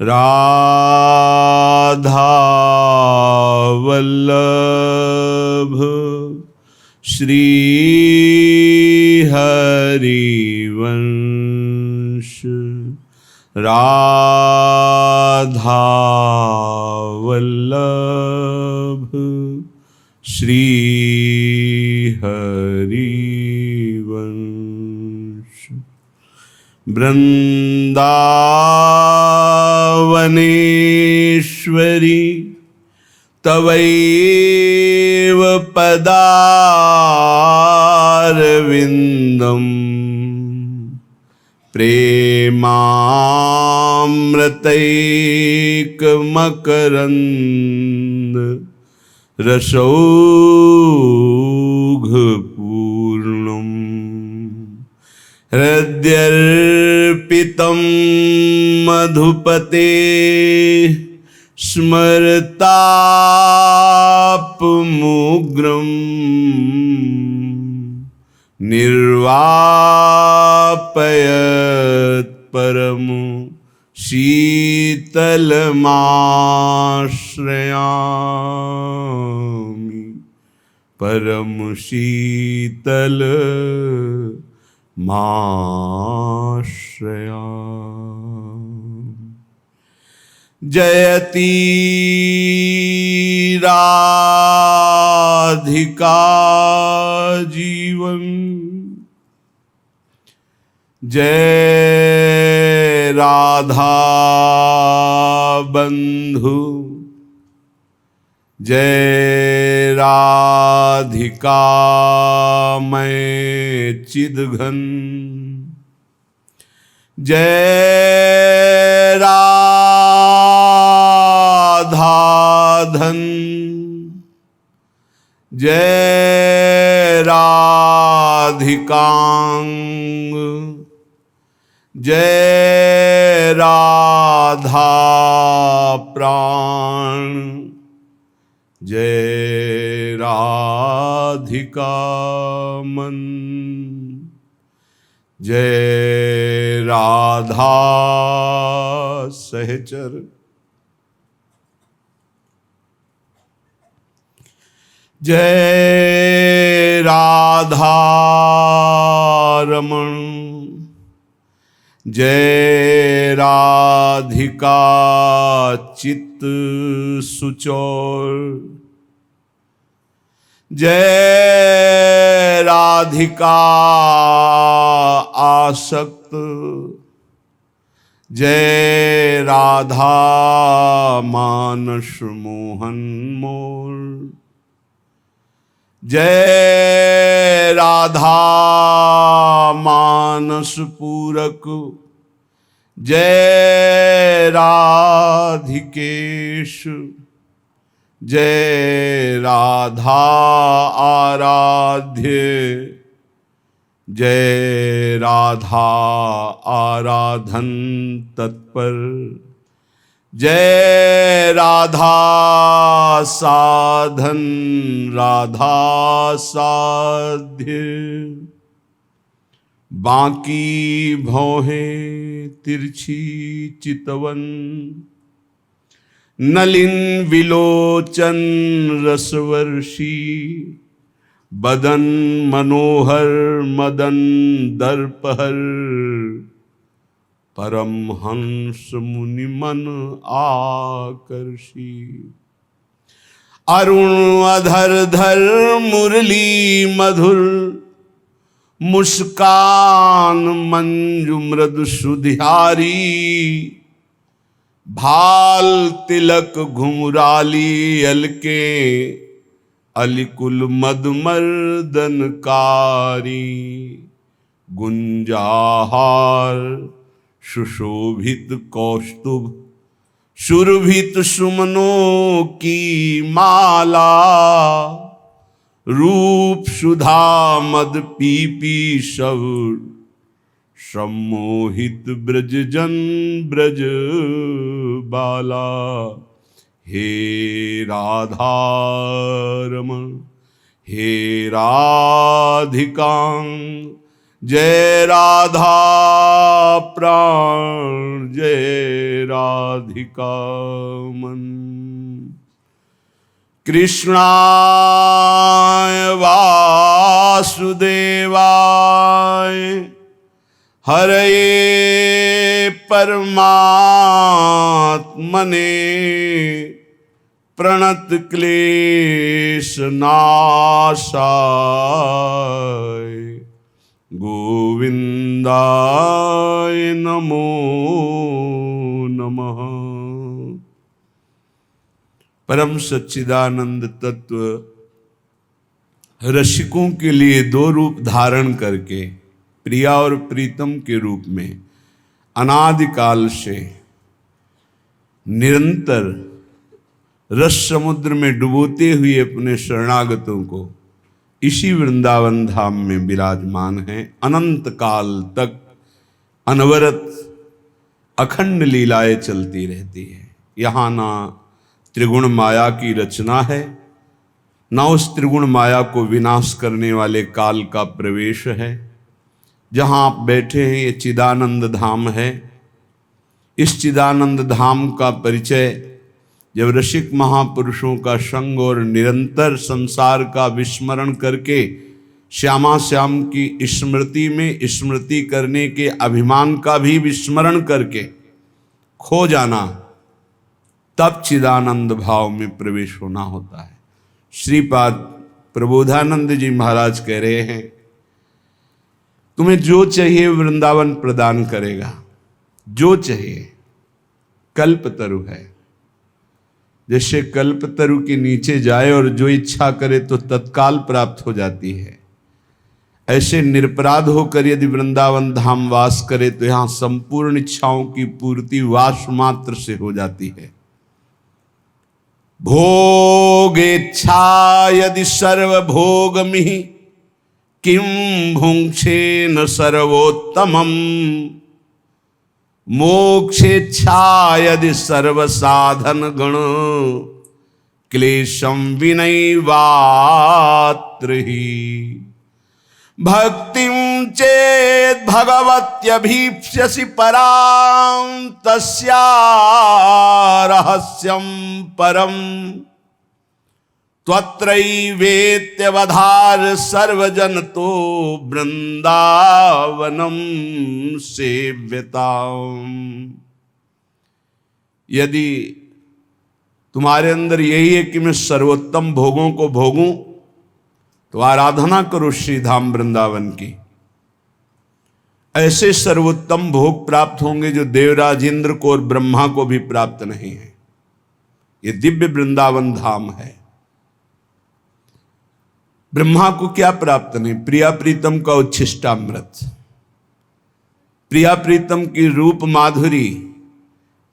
राधा वल्लभ श्री हरिवंश। राधा वल्लभ श्री हरिवंश। वृंदावनेश्वरी तवैव पदारविन्दम् प्रेमामृतैकमकरन्द रसौघपूर्णम्। हृद्यर्पितं मधुपते स्मरतापमुग्रम् निर्वापयत् परम शीतलमाश्रयामि। परम शीतल माश्रयामि। जयति राधिका जीवन। जय राधा बंधु। जय राधिका मैं चिदघन। जय राधाधन। जय राधिकांग। जय राधा प्राण। जय राधिका मन। जय राधा सहचर। जय राधा रमण। जय राधिका चित्त सुचौर। जय राधिका आसक्त। जय राधा मानस मोहन मोर। जय राधा मानस पूरक। जय राधिकेश। जय राधा आराध्य। जय राधा आराधन तत्पर। जय राधा साधन राधा साध्य। बांकी भौहें तिरछी चितवन। नलिन विलोचन रसवर्षी। बदन मनोहर मदन दर्पहर। परमहंस मुनि मन आकर्षी। अरुण अधर धर मुरली मधुर। मुस्कान मंजु मृदु सुधियारी। भाल तिलक घुंघराली अलके। अलिकुल मदमर्दनकारी। गुंजाहार सुशोभित कौस्तुभ। सुरभित सुमनों की माला। रूप सुधा मद पीपी सब। सम्मोहित ब्रज जन ब्रज बाला। हे राधा रमण हे राधिकांग। जय राधा प्राण, जय राधिका मन। कृष्णाय वासुदेवाय हरये परमात्मने प्रणत क्लेश नाशाय गोविंदाय नमो नमः। परम सच्चिदानंद तत्व रसिकों के लिए दो रूप धारण करके प्रिया और प्रीतम के रूप में अनादिकाल से निरंतर रस समुद्र में डुबोते हुए अपने शरणागतों को इसी वृंदावन धाम में विराजमान है। अनंत काल तक अनवरत अखंड लीलाएं चलती रहती है। यहाँ ना त्रिगुण माया की रचना है, ना उस त्रिगुण माया को विनाश करने वाले काल का प्रवेश है। जहाँ आप बैठे हैं ये चिदानंद धाम है। इस चिदानंद धाम का परिचय जब रसिक महापुरुषों का संग और निरंतर संसार का विस्मरण करके श्यामा श्याम की स्मृति में स्मृति करने के अभिमान का भी विस्मरण करके खो जाना, तब चिदानंद भाव में प्रवेश होना होता है। श्रीपाद प्रबोधानंद जी महाराज कह रहे हैं, तुम्हें जो चाहिए वृंदावन प्रदान करेगा, जो चाहिए। कल्पतरु है, जैसे कल्पतरु के नीचे जाए और जो इच्छा करे तो तत्काल प्राप्त हो जाती है, ऐसे निरपराध होकर यदि वृंदावन धाम वास करे तो यहाँ संपूर्ण इच्छाओं की पूर्ति वास मात्र से हो जाती है। भोगेच्छा यदि सर्वभोगमिहि किं भुङ्क्षेन सर्वोत्तमम्, मोक्षेच्छा यदि सर्वसाधन गण क्लेशं विनैवात्रिहि, भक्तिं चेत् भगवत्यभीप्स्यसि परां तस्या रहस्यं परम्, त्वत्रैवेत्यवधार सर्वजनतो वृंदावनम सेव्यताम्। यदि तुम्हारे अंदर यही है कि मैं सर्वोत्तम भोगों को भोगूं तो आराधना करो श्री धाम वृंदावन की। ऐसे सर्वोत्तम भोग प्राप्त होंगे जो देवराज इंद्र को और ब्रह्मा को भी प्राप्त नहीं है। ये दिव्य वृंदावन धाम है। ब्रह्मा को क्या प्राप्त नहीं? प्रिया प्रीतम का उच्छिष्टामृत, प्रिया प्रीतम की रूप माधुरी,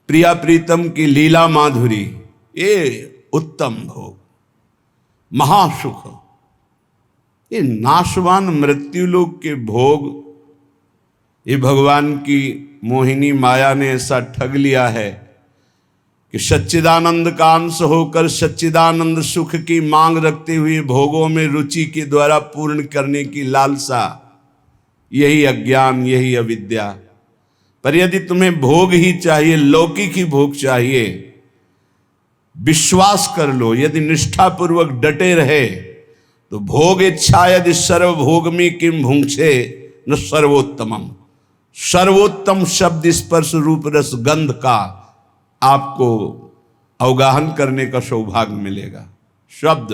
प्रिया प्रीतम की लीला माधुरी, ये उत्तम भोग, महासुख। ये नाशवान मृत्युलोक के भोग ये भगवान की मोहिनी माया ने ऐसा ठग लिया है कि सच्चिदानंद का अंश होकर सच्चिदानंद सुख की मांग रखते हुए भोगों में रुचि के द्वारा पूर्ण करने की लालसा, यही अज्ञान, यही अविद्या। पर यदि तुम्हें भोग ही चाहिए, लौकिक ही भोग चाहिए, विश्वास कर लो, यदि निष्ठापूर्वक डटे रहे तो भोग इच्छा यदि सर्वभोग में किम भुंक्षे न सर्वोत्तमम। सर्वोत्तम शब्द स्पर्श रूप रस गंध का आपको अवगाहन करने का सौभाग्य मिलेगा। शब्द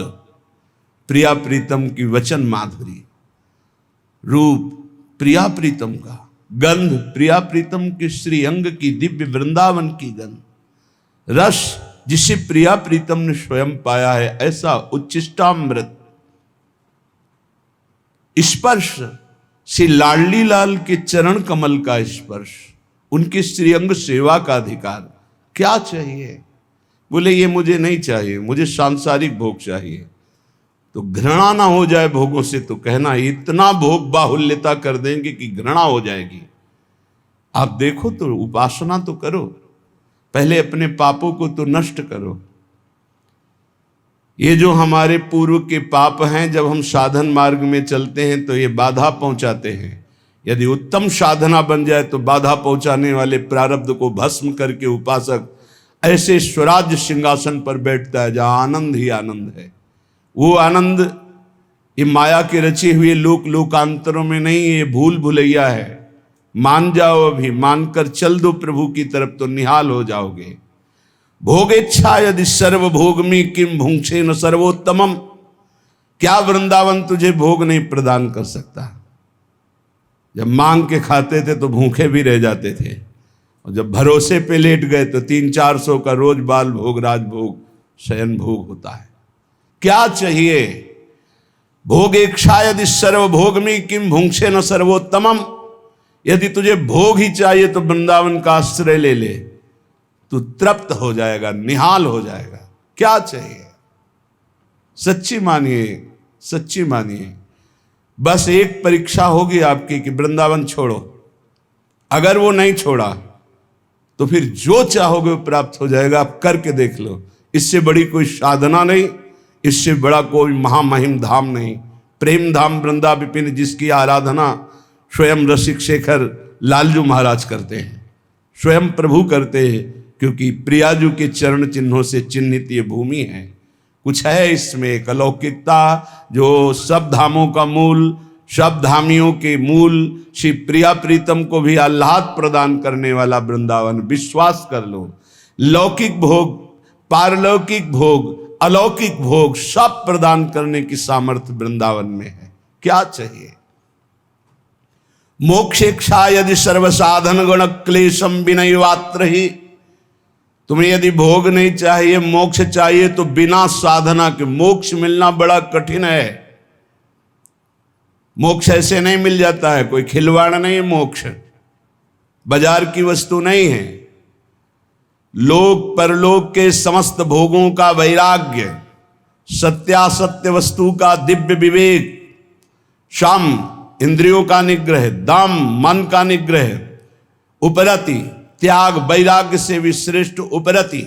प्रिया प्रीतम की वचन माधुरी, रूप प्रिया प्रीतम का, गंध प्रिया प्रीतम के श्री अंग की दिव्य वृंदावन की गंध, रस जिसे प्रिया प्रीतम ने स्वयं पाया है ऐसा उच्छिष्टामृत, स्पर्श श्री लाडली लाल के चरण कमल का स्पर्श, उनके श्रीअंग सेवा का अधिकार। क्या चाहिए? बोले ये मुझे नहीं चाहिए, मुझे सांसारिक भोग चाहिए। तो घृणा ना हो जाए भोगों से तो कहना इतना भोग बाहुल्यता कर देंगे कि घृणा हो जाएगी। आप देखो तो उपासना तो करो, पहले अपने पापों को तो नष्ट करो। ये जो हमारे पूर्व के पाप हैं, जब हम साधन मार्ग में चलते हैं तो ये बाधा पहुंचाते हैं। यदि उत्तम साधना बन जाए तो बाधा पहुंचाने वाले प्रारब्ध को भस्म करके उपासक ऐसे स्वराज्य सिंहासन पर बैठता है जहां आनंद ही आनंद है। वो आनंद ये माया के रचे हुए लोकांतरों में नहीं, ये भूल भुलैया है। मान जाओ, अभी मानकर चल दो प्रभु की तरफ तो निहाल हो जाओगे। भोगेच्छा यदि सर्वभोगमी किम भुंक्षे न सर्वोत्तमम, क्या वृंदावन तुझे भोग नहीं प्रदान कर सकता? जब मांग के खाते थे तो भूखे भी रह जाते थे, और जब भरोसे पे लेट गए तो 300-400 का रोज बाल भोग, राजभोग, शयन भोग होता है। क्या चाहिए? भोगेच्छा यदि सर्वभोगमी किम भुंक्षे न सर्वोत्तमम, यदि तुझे भोग ही चाहिए तो वृंदावन का आश्रय ले ले, तू तृप्त हो जाएगा, निहाल हो जाएगा। क्या चाहिए? सच्ची मानिए, सच्ची मानिए। बस एक परीक्षा होगी आपकी कि वृंदावन छोड़ो। अगर वो नहीं छोड़ा तो फिर जो चाहोगे वो प्राप्त हो जाएगा। आप करके देख लो। इससे बड़ी कोई साधना नहीं, इससे बड़ा कोई महामहिम धाम नहीं। प्रेम धाम वृंदा विपिन, जिसकी आराधना स्वयं रसिक शेखर लालजू महाराज करते हैं, स्वयं प्रभु करते हैं, क्योंकि प्रियाजू के चरण चिन्हों से चिन्हित ये भूमि है। कुछ है इसमें एक अलौकिकता, जो सब धामों का मूल, सब धामियों के मूल, श्री प्रिया प्रीतम को भी आह्लाद प्रदान करने वाला वृंदावन। विश्वास कर लो, लौकिक भोग, पारलौकिक भोग, अलौकिक भोग सब प्रदान करने की सामर्थ्य वृंदावन में है। क्या चाहिए? मोक्षेक्षा यदि सर्वसाधन गण क्लेशम विनयवात्र ही, तुम्हें यदि भोग नहीं चाहिए, मोक्ष चाहिए, तो बिना साधना के मोक्ष मिलना बड़ा कठिन है। मोक्ष ऐसे नहीं मिल जाता है, कोई खिलवाड़ नहीं है। मोक्ष बाजार की वस्तु नहीं है। लोक परलोक के समस्त भोगों का वैराग्य, सत्यासत्य वस्तु का दिव्य विवेक, शम इंद्रियों का निग्रह, दम मन का निग्रह, उपरति त्याग वैराग्य से भी श्रेष्ठ उपरति,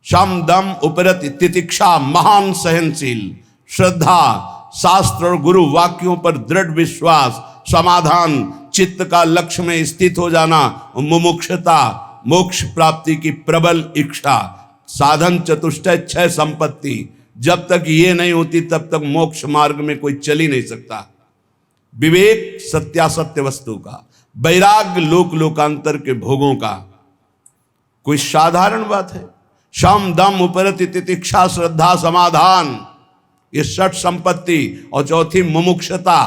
शम दम उपरति, तितिक्षा महान सहनशील, श्रद्धा शास्त्र और गुरु वाक्यों पर दृढ़ विश्वास, समाधान चित्त का लक्ष्य में स्थित हो जाना, मुमुक्षता मोक्ष प्राप्ति की प्रबल इच्छा, साधन चतुष्टय क्षय संपत्ति। जब तक ये नहीं होती तब तक मोक्ष मार्ग में कोई चल ही नहीं सकता। विवेक सत्यासत्य वस्तु का, वैराग्य लोक लोकांतर के भोगों का, कोई साधारण बात है। शम दम उपरति तितिक्षा श्रद्धा समाधान, ये षट संपत्ति, और चौथी मुमुक्षता।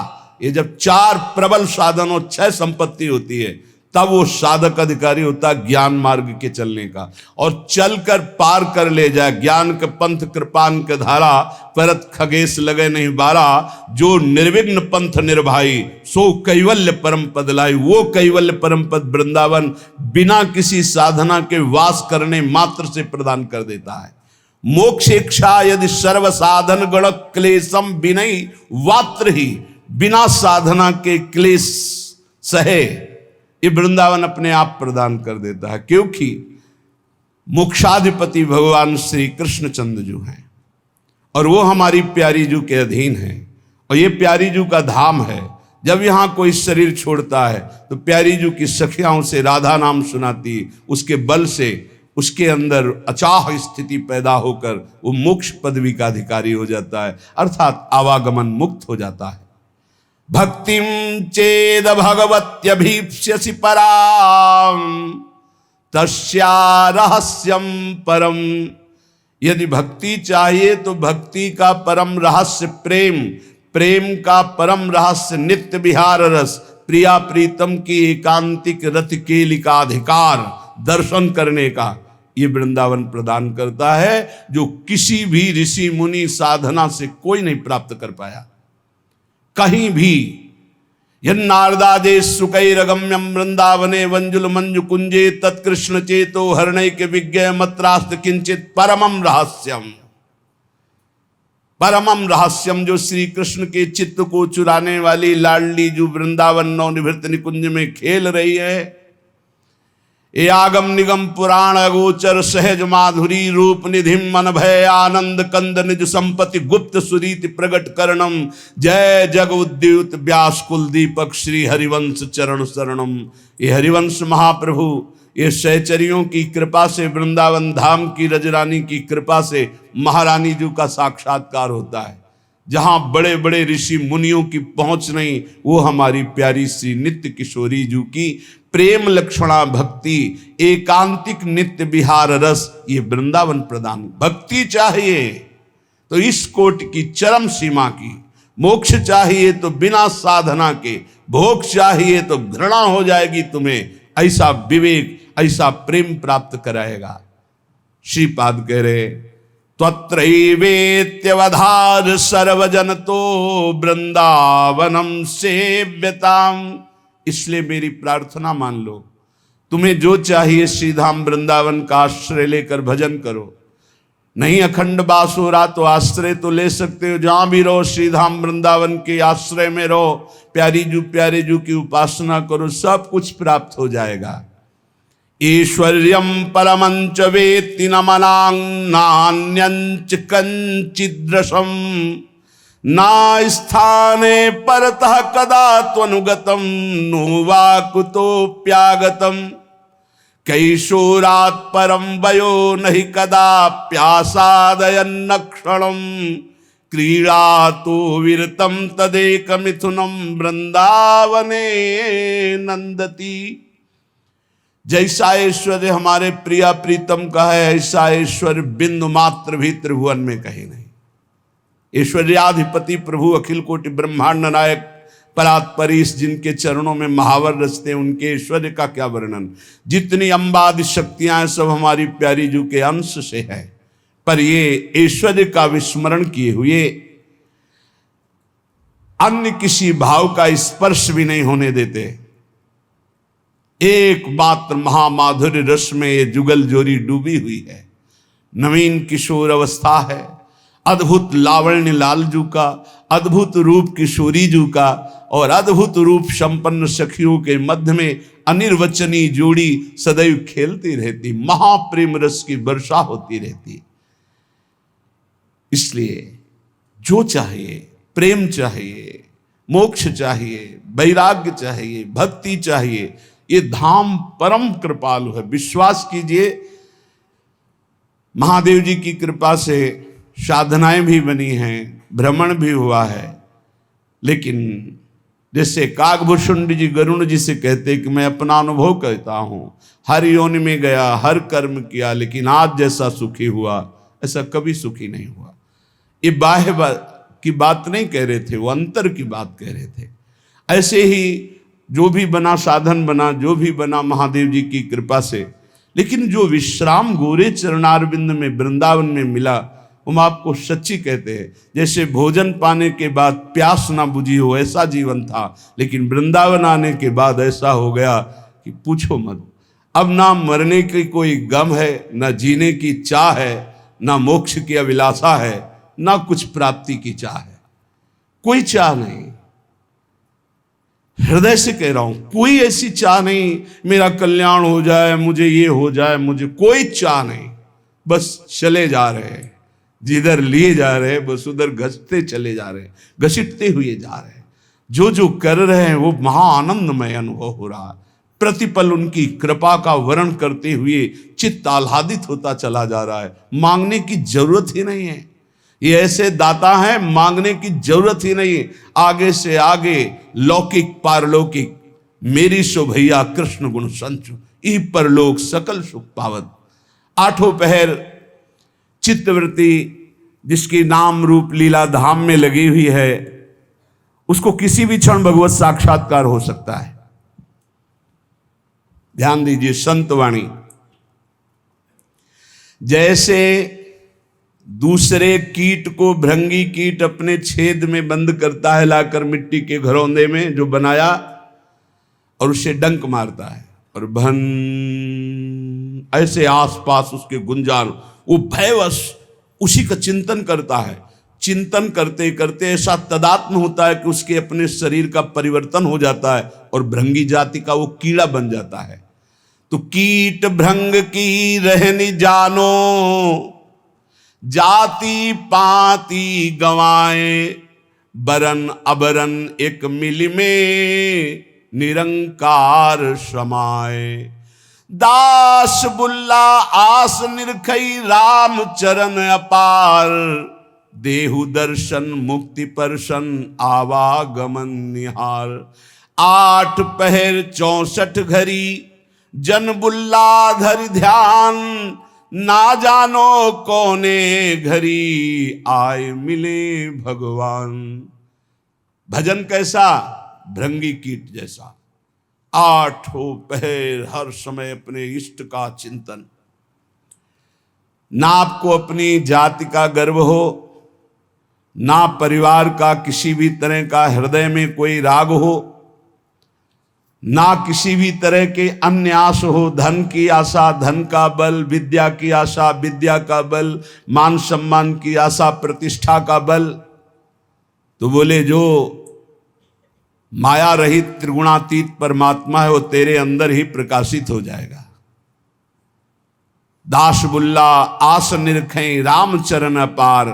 ये जब चार प्रबल साधन और छह संपत्ति होती है तब वो साधक अधिकारी होता है ज्ञान मार्ग के चलने का, और चलकर पार कर ले जाए। ज्ञान के पंथ कृपान के धारा, परत खगेश लगे नहीं बारा, जो निर्विघ्न पंथ निर्भाई, सो कैवल्य परम पद लाई। वो कैवल्य परम पद वृंदावन बिना किसी साधना के वास करने मात्र से प्रदान कर देता है। मोक्षेक्षा यदि सर्व साधन गण क्लेशम विनय वात्र ही, बिना साधना के क्लेश सहे ये वृंदावन अपने आप प्रदान कर देता है, क्योंकि मोक्षाधिपति भगवान श्री कृष्णचंद्र जो हैं, और वो हमारी प्यारी जू के अधीन हैं, और ये प्यारी जू का धाम है। जब यहाँ कोई शरीर छोड़ता है तो प्यारी जू की सखियाओं से राधा नाम सुनाती, उसके बल से उसके अंदर अचाह स्थिति पैदा होकर वो मोक्ष पदवी का अधिकारी हो जाता है, अर्थात आवागमन मुक्त हो जाता है। भक्तिम चेद भगवत्यभीप्स्यसि पराम तस्या रहस्यम परम, यदि भक्ति चाहिए तो भक्ति का परम रहस्य प्रेम, प्रेम का परम रहस्य नित्य विहार रस, प्रिया प्रीतम की एकांतिक रति केली का अधिकार दर्शन करने का ये वृंदावन प्रदान करता है, जो किसी भी ऋषि मुनि साधना से कोई नहीं प्राप्त कर पाया। कहीं भी यन्नारदादेश सुकैरगम्यम वृंदावने वंजुल मंजु कुंजे तत्कृष्ण चेतो हरणय के विज्ञ मत्रास्त किंचित परमम रहस्यम, परमम रहस्यम, जो श्री कृष्ण के चित्त को चुराने वाली लाडली जो वृंदावन नवनिभृत निकुंज में खेल रही है, ए आगम निगम पुराण अगोचर सहज माधुरी रूप निधिम मन भय आनंद कंद निज संपत्ति गुप्त सुरीति प्रगट करणम जय जग उद्युत व्यास कुल दीपक श्री हरिवंश चरण शरणम। ये हरिवंश महाप्रभु ये सहचरियों की कृपा से, वृंदावन धाम की रजरानी की कृपा से महारानी जी का साक्षात्कार होता है। जहां बड़े बड़े ऋषि मुनियों की पहुंच नहीं, वो हमारी प्यारी श्री नित्य किशोरी जी की प्रेम लक्षणा भक्ति एकांतिक नित्य विहार रस, ये वृंदावन प्रदान। भक्ति चाहिए तो इस कोट की चरम सीमा की, मोक्ष चाहिए तो बिना साधना के, भोग चाहिए तो घृणा हो जाएगी तुम्हें, ऐसा विवेक ऐसा प्रेम प्राप्त कराएगा। श्रीपाद कह रहे त्वत्रैवेत्यवधार सर्वजन तो वृंदावनम सेव्यताम। इसलिए मेरी प्रार्थना मान लो, तुम्हें जो चाहिए श्रीधाम वृंदावन का आश्रय लेकर भजन करो। नहीं अखंड वास हो रहा तो आश्रय तो ले सकते हो, जहां भी रहो श्रीधाम वृंदावन के आश्रय में रहो, प्यारे जू की उपासना करो, सब कुछ प्राप्त हो जाएगा। ईश्वर्यम परमंच वेत्ति न मनांग नान्यंच कंचिद्रशम ना स्थाने परतः कदा त्वनुगतम नो वा कुतोप्यागतम कैशोरात् परम वयो नहि कदा प्यासादयन्न क्षणम क्रीड़ा तो विरतम तदेक मिथुनम वृंदावने नंदती। जैसा ऐश्वर्य हमारे प्रिया प्रीतम का है, ऐसा ऐश्वर्य बिंदु मात्र भी त्रिभुवन में कहीं नहीं। ऐश्वर्याधिपति प्रभु अखिल कोटि ब्रह्मांड नायक परात्परीश जिनके चरणों में महावर रचते, उनके ऐश्वर्य का क्या वर्णन। जितनी अंबादि शक्तियां हैं सब हमारी प्यारी जू के अंश से है, पर ये ऐश्वर्य का विस्मरण किए हुए अन्य किसी भाव का स्पर्श भी नहीं होने देते। एकमात्र महामाधुर्य रस में ये जुगल जोरी डूबी हुई है। नवीन किशोर अवस्था है, अद्भुत लावण्य लालजू का, अद्भुत रूप किशोरी जू का, और अद्भुत रूप संपन्न सखियों के मध्य में अनिर्वचनीय जोड़ी सदैव खेलती रहती, महाप्रेम रस की वर्षा होती रहती। इसलिए जो चाहिए, प्रेम चाहिए, मोक्ष चाहिए, वैराग्य चाहिए, भक्ति चाहिए, ये धाम परम कृपालु है। विश्वास कीजिए, महादेव जी की कृपा से साधनाएं भी बनी हैं, भ्रमण भी हुआ है, लेकिन जैसे कागभूषुंड जी गरुण जी से कहते कि मैं अपना अनुभव कहता हूं, हर योनि में गया, हर कर्म किया, लेकिन आज जैसा सुखी हुआ ऐसा कभी सुखी नहीं हुआ। ये बाह्य की बात नहीं कह रहे थे, वो अंतर की बात कह रहे थे। ऐसे ही जो भी बना साधन बना, जो भी बना महादेव जी की कृपा से, लेकिन जो विश्राम गोरे चरणारविंद में वृंदावन में मिला, हम आपको सच्ची कहते हैं, जैसे भोजन पाने के बाद प्यास ना बुझी हो ऐसा जीवन था, लेकिन वृंदावन आने के बाद ऐसा हो गया कि पूछो मत। अब ना मरने की कोई गम है, ना जीने की चाह है, ना मोक्ष की अभिलाषा है, ना कुछ प्राप्ति की चाह है, कोई चाह नहीं। हृदय से कह रहा हूं, कोई ऐसी चाह नहीं मेरा कल्याण हो जाए, मुझे ये हो जाए, मुझे कोई चाह नहीं। बस चले जा रहे हैं, जिधर लिए जा रहे हैं बस उधर घसते चले जा रहे हैं, घसीटते हुए जा रहे हैं। जो जो कर रहे हैं वो महा आनंदमय अनुभव हो रहा है। प्रतिपल उनकी कृपा का वर्ण करते हुए चित्त आह्लादित होता चला जा रहा है। मांगने की जरूरत ही नहीं है, ये ऐसे दाता हैं, मांगने की जरूरत ही नहीं। आगे से आगे लौकिक पारलौकिक मेरी सो भैया कृष्ण गुण संचु ई परलोक सकल सुख पावत। आठों पहर चित्तवृत्ति जिसकी नाम रूप लीला धाम में लगी हुई है, उसको किसी भी क्षण भगवत साक्षात्कार हो सकता है। ध्यान दीजिए संतवाणी, जैसे दूसरे कीट को भृंगी कीट अपने छेद में बंद करता है लाकर मिट्टी के घरौंदे में जो बनाया, और उसे डंक मारता है और भन ऐसे आसपास उसके गुंजान, वो भयवश उसी का चिंतन करता है। चिंतन करते करते ऐसा तदात्म होता है कि उसके अपने शरीर का परिवर्तन हो जाता है और भृंगी जाति का वो कीड़ा बन जाता है। तो कीट भृंग की रहनी जानो, जाति पाति गवाए, बरन अबरन एक मिल में निरंकार समाए। दास बुल्ला आस निरखई राम चरण अपार, देहु दर्शन मुक्ति परशन आवागमन निहार। 8 पहर 64 घड़ी जन बुल्ला धरि ध्यान, ना जानो कौने घड़ी आए मिले भगवान। भजन कैसा? भृंगी कीट जैसा। 8 पहर हर समय अपने इष्ट का चिंतन। ना आपको अपनी जाति का गर्व हो, ना परिवार का किसी भी तरह का हृदय में कोई राग हो, ना किसी भी तरह के अन्य आस हो। धन की आशा धन का बल, विद्या की आशा विद्या का बल, मान सम्मान की आशा प्रतिष्ठा का बल। तो बोले जो माया रहित त्रिगुणातीत परमात्मा है वो तेरे अंदर ही प्रकाशित हो जाएगा। दास बुल्ला आस निरखें राम चरण अपार,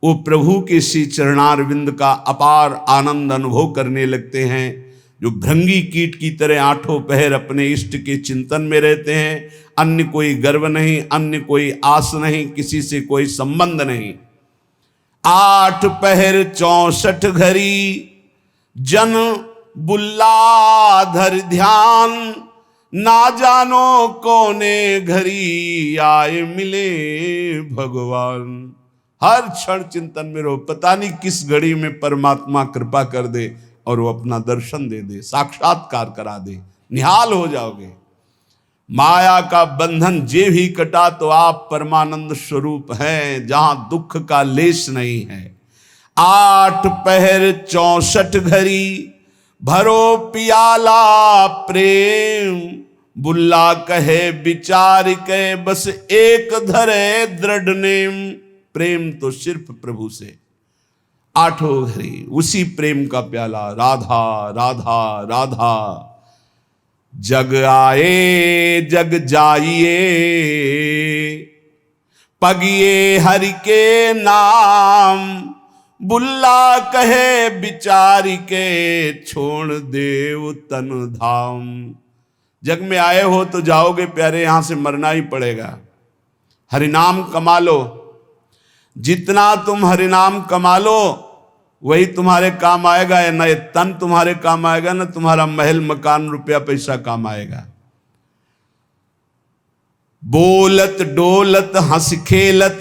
वो प्रभु के श्री चरणारविंद का अपार आनंद अनुभव करने लगते हैं। जो भृंगी कीट की तरह 8 पहर अपने इष्ट के चिंतन में रहते हैं। अन्य कोई गर्व नहीं, अन्य कोई आस नहीं, किसी से कोई संबंध नहीं। 8 पहर 64 घड़ी जन बुल्ला धर ध्यान, ना जानो कौने घड़ी आए मिले भगवान। हर क्षण चिंतन में रहो, पता नहीं किस घड़ी में परमात्मा कृपा कर दे और वो अपना दर्शन दे दे, साक्षात्कार करा दे, निहाल हो जाओगे। माया का बंधन जे भी कटा तो आप परमानंद स्वरूप हैं, जहां दुख का लेश नहीं है। 8 पहर 64 घड़ी भरो पियाला प्रेम, बुल्ला कहे विचार के बस एक धरे दृढ़ नेम। प्रेम तो सिर्फ प्रभु से। 8 घड़ी उसी प्रेम का प्याला, राधा राधा राधा। जग आए जग जाइए, पगिए हरि के नाम, बुल्ला कहे विचार के छोड़ देव तन धाम। जग में आए हो तो जाओगे प्यारे, यहां से मरना ही पड़ेगा। हरिनाम कमा लो, जितना तुम हरिनाम कमा लो वही तुम्हारे काम आएगा। या न ये तन तुम्हारे काम आएगा, न तुम्हारा महल मकान रुपया पैसा काम आएगा। बोलत डोलत हंस खेलत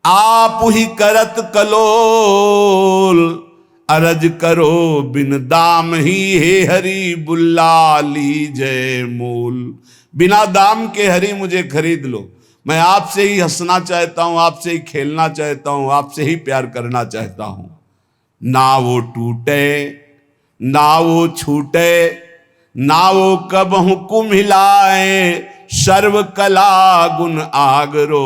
आप ही करत कलोल, अरज करो बिन दाम ही हे हरि बुल्ला लीजय मोल। बिना दाम के हरि मुझे खरीद लो, मैं आपसे ही हंसना चाहता हूं, आपसे ही खेलना चाहता हूं, आपसे ही प्यार करना चाहता हूं। ना वो टूटे ना वो छूटे, ना वो कबहु कुम हिलाए, सर्व कला गुण आगरो,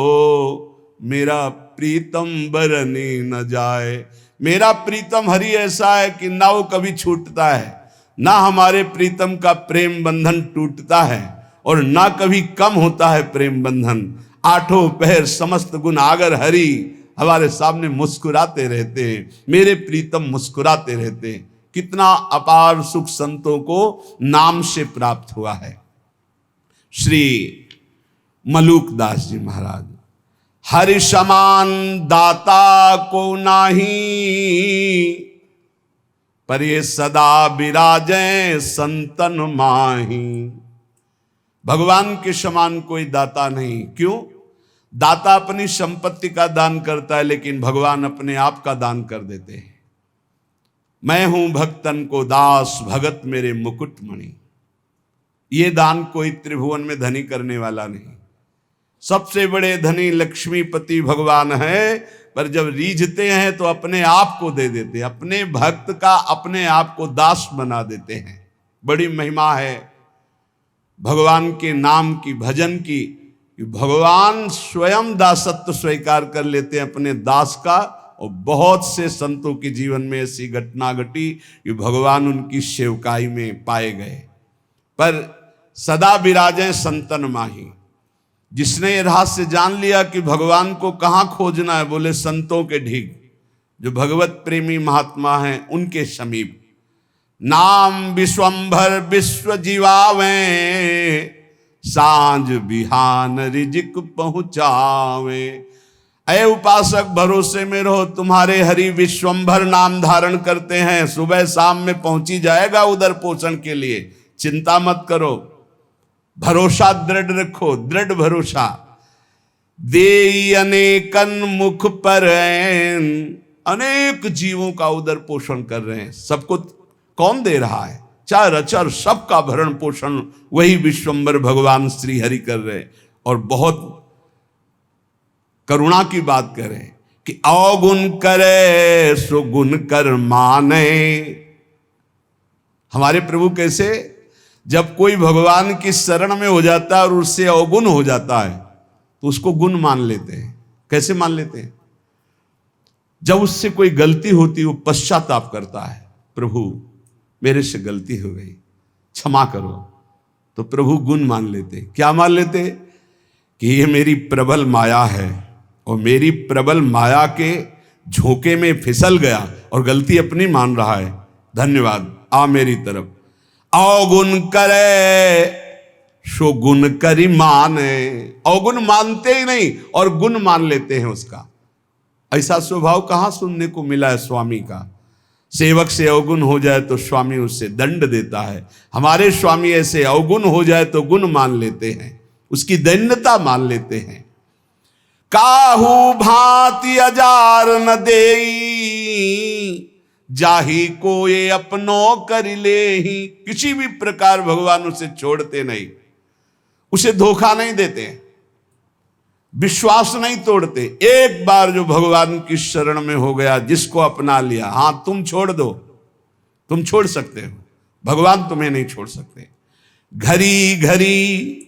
मेरा प्रीतम बरनी न जाए। मेरा प्रीतम हरि ऐसा है कि ना वो कभी छूटता है, ना हमारे प्रीतम का प्रेम बंधन टूटता है, और ना कभी कम होता है प्रेम बंधन। 8 पहर समस्त गुण आगर हरि हमारे सामने मुस्कुराते रहते हैं, मेरे प्रीतम मुस्कुराते रहते हैं। कितना अपार सुख संतों को नाम से प्राप्त हुआ है। श्री मलूक दास जी महाराज, हरि समान दाता को नाही, पर ये सदा विराजे संतन माही। भगवान के समान कोई दाता नहीं। क्यों? दाता अपनी संपत्ति का दान करता है, लेकिन भगवान अपने आप का दान कर देते हैं। मैं हूं भक्तन को दास, भगत मेरे मुकुट मणि। ये दान कोई त्रिभुवन में धनी करने वाला नहीं। सबसे बड़े धनी लक्ष्मीपति भगवान है, पर जब रीझते हैं तो अपने आप को दे देते हैं, अपने भक्त का अपने आप को दास बना देते हैं। बड़ी महिमा है भगवान के नाम की, भजन की। भगवान स्वयं दासत्व स्वीकार कर लेते हैं अपने दास का। और बहुत से संतों के जीवन में ऐसी घटना घटी कि भगवान उनकी सेवकाई में पाए गए। पर सदा विराजें संतन माही। जिसने ये रहस्य जान लिया कि भगवान को कहाँ खोजना है, बोले संतों के ढीग, जो भगवत प्रेमी महात्मा हैं उनके समीप। नाम विश्वंभर विश्व जीवावे, सांझ बिहान रिजिक पहुंचावे। अय उपासक भरोसे में रहो, तुम्हारे हरि विश्वंभर नाम धारण करते हैं, सुबह शाम में पहुंची जाएगा उधर पोषण के लिए। चिंता मत करो, भरोसा दृढ़ रखो, दृढ़ भरोसा। दे अनेकन मुख पर, अनेक जीवों का उधर पोषण कर रहे हैं। सबको कौन दे रहा है? चार अचर सबका भरण पोषण वही विश्वंभर भगवान श्री हरि कर रहे हैं। और बहुत करुणा की बात करें कि अवगुण करे सो गुण कर माने। हमारे प्रभु कैसे, जब कोई भगवान की शरण में हो जाता है और उससे अवगुण हो जाता है तो उसको गुण मान लेते हैं। कैसे मान लेते हैं? जब उससे कोई गलती होती है वो पश्चाताप करता है, प्रभु मेरे से गलती हो गई, क्षमा करो, तो प्रभु गुण मान लेते। क्या मान लेते? कि ये मेरी प्रबल माया है और मेरी प्रबल माया के झोंके में फिसल गया और गलती अपनी मान रहा है, धन्यवाद, आ मेरी तरफ। अवगुण करे सो गुण करी माने। अवगुण मानते ही नहीं और गुण मान लेते हैं उसका। ऐसा स्वभाव कहां सुनने को मिला है स्वामी का। सेवक से अवगुण हो जाए तो स्वामी उससे दंड देता है। हमारे स्वामी ऐसे अवगुण हो जाए तो गुण मान लेते हैं, उसकी दैन्यता मान लेते हैं। काहू भांति अजार न देई, जाही को ये अपनो कर ले ही। किसी भी प्रकार भगवान उसे छोड़ते नहीं, उसे धोखा नहीं देते, विश्वास नहीं तोड़ते। एक बार जो भगवान की शरण में हो गया, जिसको अपना लिया, हां तुम छोड़ दो, तुम छोड़ सकते हो, भगवान तुम्हें नहीं छोड़ सकते। घड़ी घड़ी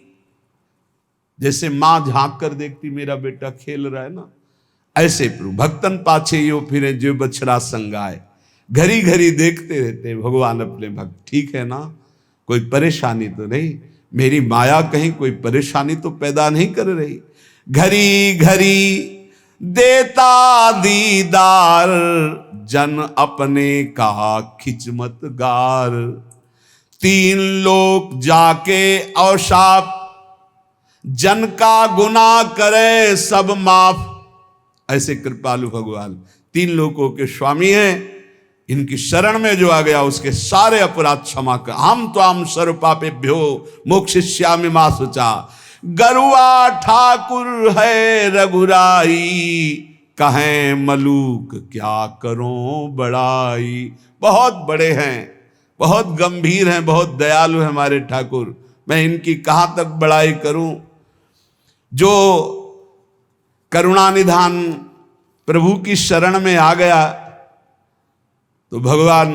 जैसे मां झांक कर देखती मेरा बेटा खेल रहा है ना, ऐसे प्रभु भक्तन पाछे यो फिरे जो बछड़ा संगाए। घड़ी घड़ी देखते रहते भगवान अपने भक्त, ठीक है ना, कोई परेशानी तो नहीं, मेरी माया कहीं कोई परेशानी तो पैदा नहीं कर रही। घड़ी घड़ी देता दीदार, जन अपने का खिचमत गार। तीन लोग जाके अवशाप, जन का गुनाह करे सब माफ। ऐसे कृपालु भगवान तीन लोगों के स्वामी हैं, इनकी शरण में जो आ गया उसके सारे अपराध क्षमा कर। हम तो हम सर्व पापेभ्यो मोक्षयिष्यामि मा शुचा। गरुआ ठाकुर है रघुराई, कहें मलूक क्या करो बड़ाई। बहुत बड़े हैं, बहुत गंभीर हैं, बहुत दयालु हैं हमारे ठाकुर, मैं इनकी कहां तक बड़ाई करूं। जो करुणानिधान प्रभु की शरण में आ गया तो भगवान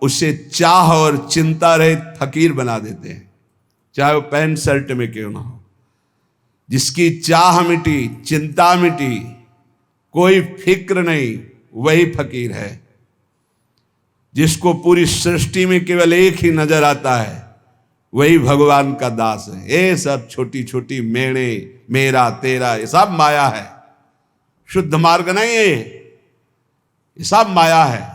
उसे चाह और चिंता रहित फकीर बना देते हैं, चाहे वो पैंट शर्ट में क्यों ना हो। जिसकी चाह मिटी, चिंता मिटी, कोई फिक्र नहीं, वही फकीर है। जिसको पूरी सृष्टि में केवल एक ही नजर आता है, वही भगवान का दास है। ये सब छोटी छोटी मेणे, मेरा तेरा, ये सब माया है, शुद्ध मार्ग नहीं है, ये सब माया है।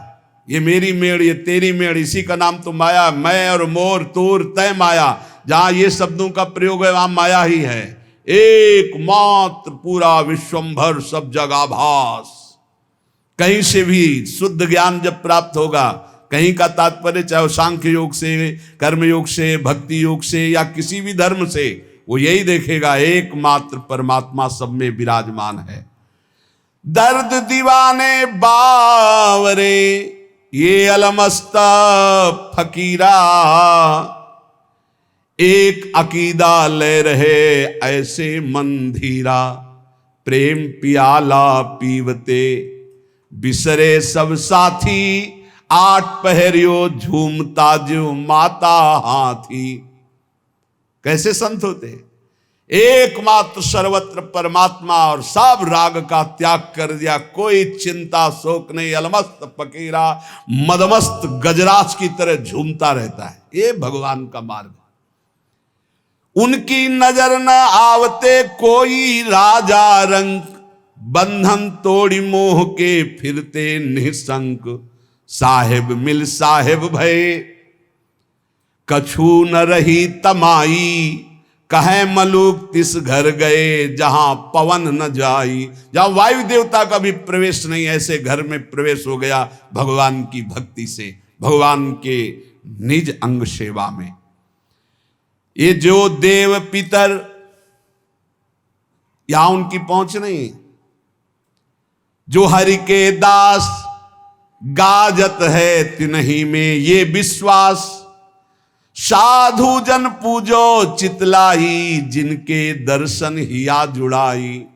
ये मेरी मेड़, ये तेरी मेड़, इसी का नाम तो माया। मैं और मोर, तोर, तय माया, जहां ये शब्दों का प्रयोग है वहां माया ही है। एकमात्र पूरा विश्वंभर सब जगह भास। कहीं से भी शुद्ध ज्ञान जब प्राप्त होगा, कहीं का तात्पर्य चाहे सांख्य योग से, कर्म योग से, भक्ति योग से या किसी भी धर्म से, वो यही देखेगा एकमात्र परमात्मा सब में विराजमान है। दर्द दीवाने बावरे, ये अलमस्ता फकीरा। एक अकीदा ले रहे ऐसे मंधीरा, प्रेम पियाला पीवते बिसरे सब साथी। आठ पहरियो झूमता जो माता हाथी। कैसे संत होते? एकमात्र सर्वत्र परमात्मा और सब राग का त्याग कर दिया, कोई चिंता शोक नहीं। अलमस्त फकीरा, मदमस्त गजराज की तरह झूमता रहता है। ये भगवान का मार्ग। उनकी नजर न आवते कोई राजा रंक, बंधन तोड़ी मोह के फिरते निसंक, साहेब मिल साहेब भय कछु न रही तमाई, कहे मलूक तिस घर गए जहां पवन न जाई। जहां वायु देवता का भी प्रवेश नहीं, ऐसे घर में प्रवेश हो गया भगवान की भक्ति से, भगवान के निज अंग सेवा में। ये जो देव पितर, यहां उनकी पहुंच नहीं, जो हरि के दास गाजत है तिन्ही में ये विश्वास, साधु जन पूजो चितलाई जिनके दर्शन हिया जुड़ाई।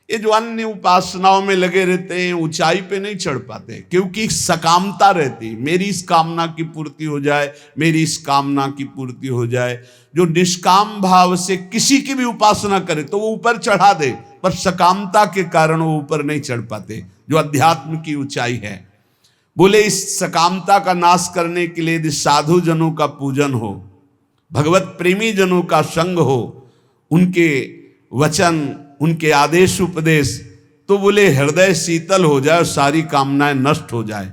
ये जो अन्य उपासनाओं में लगे रहते हैं ऊंचाई पे नहीं चढ़ पाते, क्योंकि सकामता रहती, मेरी इस कामना की पूर्ति हो जाए, मेरी इस कामना की पूर्ति हो जाए। जो निष्काम भाव से किसी की भी उपासना करे तो वो ऊपर चढ़ा दे, पर सकामता के कारण वो ऊपर नहीं चढ़ पाते, जो अध्यात्म की ऊंचाई है। बोले इस सकामता का नाश करने के लिए यदि साधु जनों का पूजन हो, भगवत प्रेमी जनों का संग हो, उनके वचन, उनके आदेश उपदेश, तो बोले हृदय शीतल हो जाए, सारी कामनाएं नष्ट हो जाए।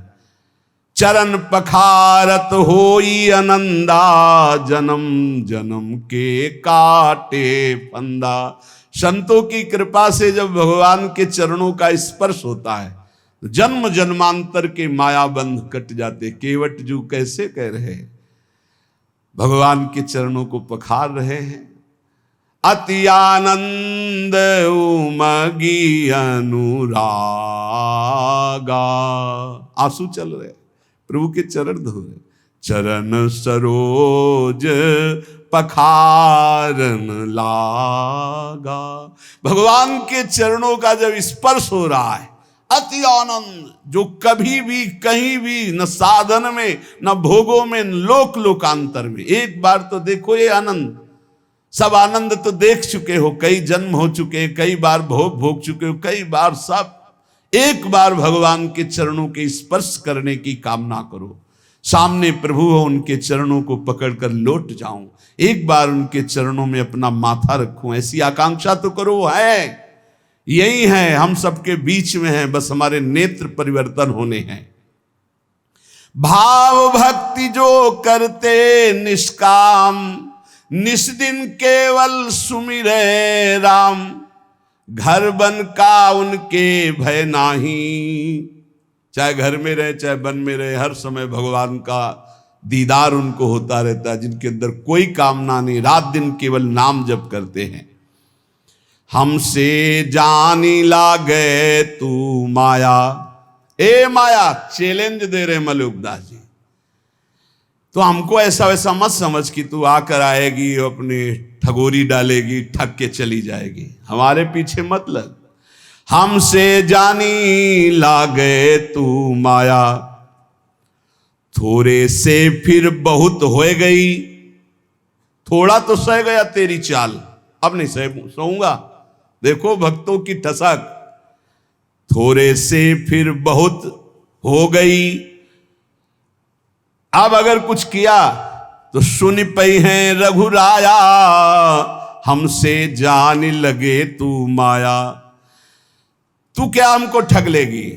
चरण पखारत होई आनंदा, जन्म जन्म के काटे फंदा। संतों की कृपा से जब भगवान के चरणों का स्पर्श होता है तो जन्म जन्मांतर के माया बंध कट जाते। केवट जू कैसे कह रहे, भगवान के चरणों को पखार रहे हैं। अति आनंद उमगी अनुरागा, आंसू चल रहे, प्रभु के चरण धो रहे। चरण सरोज पखारन लागा, भगवान के चरणों का जब स्पर्श हो रहा है, अति आनंद, जो कभी भी कहीं भी न साधन में न भोगों में न लोक लोकांतर में। एक बार तो देखो ये आनंद, सब आनंद तो देख चुके हो, कई जन्म हो चुके, कई बार भोग भोग चुके हो, कई बार सब। एक बार भगवान के चरणों के स्पर्श करने की कामना करो, सामने प्रभु हो, उनके चरणों को पकड़कर लौट जाऊं, एक बार उनके चरणों में अपना माथा रखूं, ऐसी आकांक्षा तो करो। है यही है, हम सबके बीच में है, बस हमारे नेत्र परिवर्तन होने हैं। भाव भक्ति जो करते निष्काम, निस्दिन केवल सुमिरे राम, घर बन का उनके भय नाही। चाहे घर में रहे चाहे वन में रहे, हर समय भगवान का दीदार उनको होता रहता है, जिनके अंदर कोई कामना नहीं, रात दिन केवल नाम जप करते हैं। हमसे जानी लागे तू माया, ए माया, चैलेंज दे रहे मलुकदास जी। तो हमको ऐसा वैसा मत समझ कि तू आकर आएगी, अपनी ठगोरी डालेगी, ठग के चली जाएगी, हमारे पीछे मत लग। हमसे जानी लागे तू माया, थोड़े से फिर बहुत हो गई। थोड़ा तो सह गया तेरी चाल, अब नहीं सहूंगा। देखो भक्तों की ठसक, थोड़े से फिर बहुत हो गई। अब अगर कुछ किया तो सुन पई है रघुराया, हमसे जान लगे तू माया। तू क्या हमको ठग लेगी,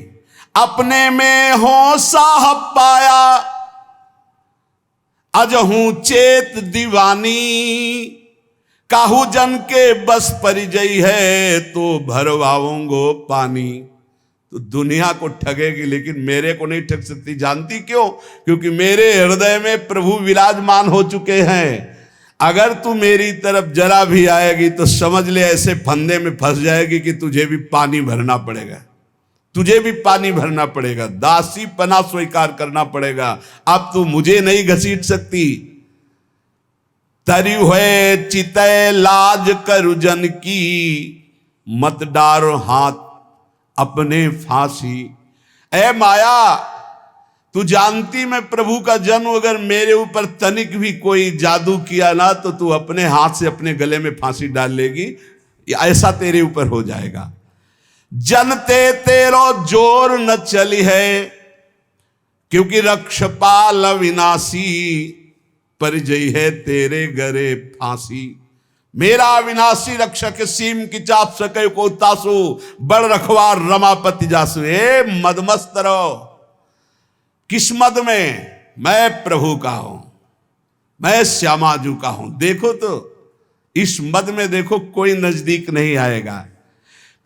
अपने में हो साहब पाया, अजहू चेत दीवानी, काहू जन के बस परिजई है, तो भरवाऊंगो पानी। तो दुनिया को ठगेगी लेकिन मेरे को नहीं ठग सकती। जानती क्यों? क्योंकि मेरे हृदय में प्रभु विराजमान हो चुके हैं। अगर तू मेरी तरफ जरा भी आएगी तो समझ ले ऐसे फंदे में फंस जाएगी कि तुझे भी पानी भरना पड़ेगा, तुझे भी पानी भरना पड़ेगा, दासी पना स्वीकार करना पड़ेगा। अब तू मुझे नहीं घसीट सकती। तरी हुए चितय लाज करु जन की, मत डारो हाथ अपने फांसी। ए माया, तू जानती मैं प्रभु का जन्म अगर मेरे ऊपर तनिक भी कोई जादू किया ना तो तू अपने हाथ से अपने गले में फांसी डाल लेगी, ऐसा तेरे ऊपर हो जाएगा। जनते तेरो जोर न चली है, क्योंकि रक्षपाल अविनाशी, परिजय है तेरे गरे फांसी। मेरा विनाशी रक्षक सीम की चाप सके को तासु, बड़ रखवार रमापति जासु। ए मदमस्त रहो, किस मद में? मैं प्रभु का हूं, मैं श्यामाजू का हूं। देखो तो इस मद में देखो कोई नजदीक नहीं आएगा।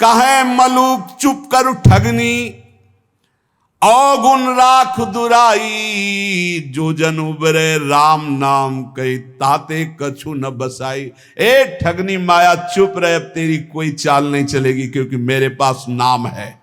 कहे मलूक चुप कर ठगनी, अवगुण राख दुराई, जो जन उबरे राम नाम कही, ताते कछु न बसाई। ए ठगनी माया चुप रहे, अब तेरी कोई चाल नहीं चलेगी, क्योंकि मेरे पास नाम है।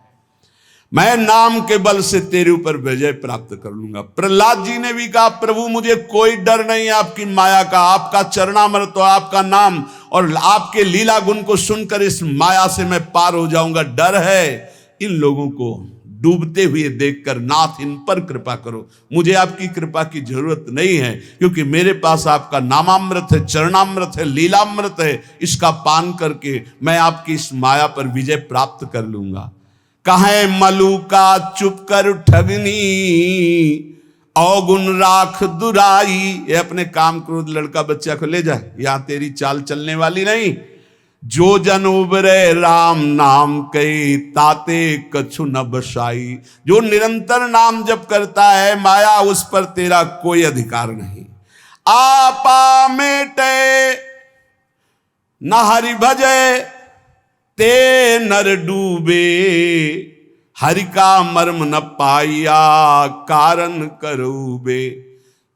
मैं नाम के बल से तेरे ऊपर विजय प्राप्त कर लूंगा। प्रहलाद जी ने भी कहा, प्रभु मुझे कोई डर नहीं है आपकी माया का, आपका चरणामृत तो आपका नाम और आपके लीला गुण को सुनकर इस माया से मैं पार हो जाऊंगा। डर है इन लोगों को डूबते हुए देखकर, नाथ इन पर कृपा करो। मुझे आपकी कृपा की जरूरत नहीं है, क्योंकि मेरे पास आपका नामामृत है, चरणामृत है, लीलामृत है। इसका पान करके मैं आपकी इस माया पर विजय प्राप्त कर लूंगा। कहे मलूका चुप कर ठगनी, अवगुण राख दुराई। ये अपने काम क्रोध लड़का बच्चा को ले जा, यहां तेरी चाल चलने वाली नहीं। जो जन उबरे राम नाम कई, ताते कछु न बसाई। जो निरंतर नाम जप करता है, माया उस पर तेरा कोई अधिकार नहीं। आपा मेटे न हरि भजे, ते नर डूबे, हरि का मर्म न पाया, कारण करूबे।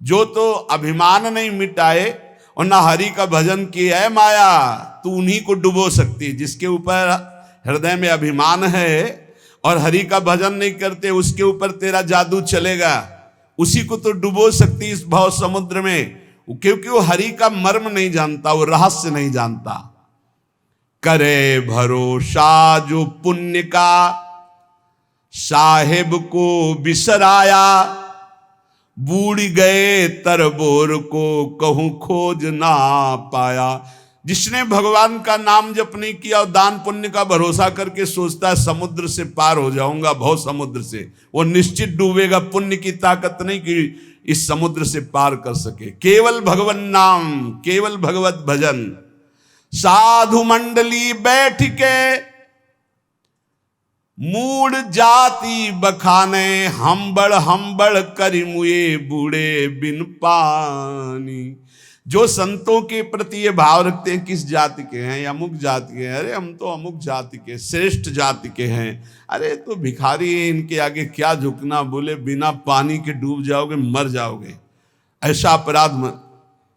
जो तो अभिमान नहीं मिटाए और ना हरि का भजन किया है, माया तू उन्हीं को डुबो सकती है। जिसके ऊपर हृदय में अभिमान है और हरि का भजन नहीं करते, उसके ऊपर तेरा जादू चलेगा। उसी को तो डुबो सकती इस भाव समुद्र में, क्योंकि वो हरि का मर्म नहीं जानता, वो रहस्य नहीं जानता। करे भरोसा जो पुण्य का, साहेब को बिसराया, बूढ़ गए तरबोर को, कहूं खोज ना पाया। जिसने भगवान का नाम जप नहीं किया और दान पुण्य का भरोसा करके सोचता है समुद्र से पार हो जाऊंगा, भव समुद्र से, वो निश्चित डूबेगा। पुण्य की ताकत नहीं कि इस समुद्र से पार कर सके। केवल भगवान नाम, केवल भगवत भजन। साधु मंडली बैठ के मूड जाति बखाने, हम बड़ करी मुए बूढ़े बिन पानी। जो संतों के प्रति ये भाव रखते हैं, किस जाति के हैं, अमुक जाति के हैं, अरे हम तो अमुक जाति के, श्रेष्ठ जाति के हैं, अरे तो भिखारी हैं, इनके आगे क्या झुकना, बोले बिना पानी के डूब जाओगे, मर जाओगे। ऐसा अपराध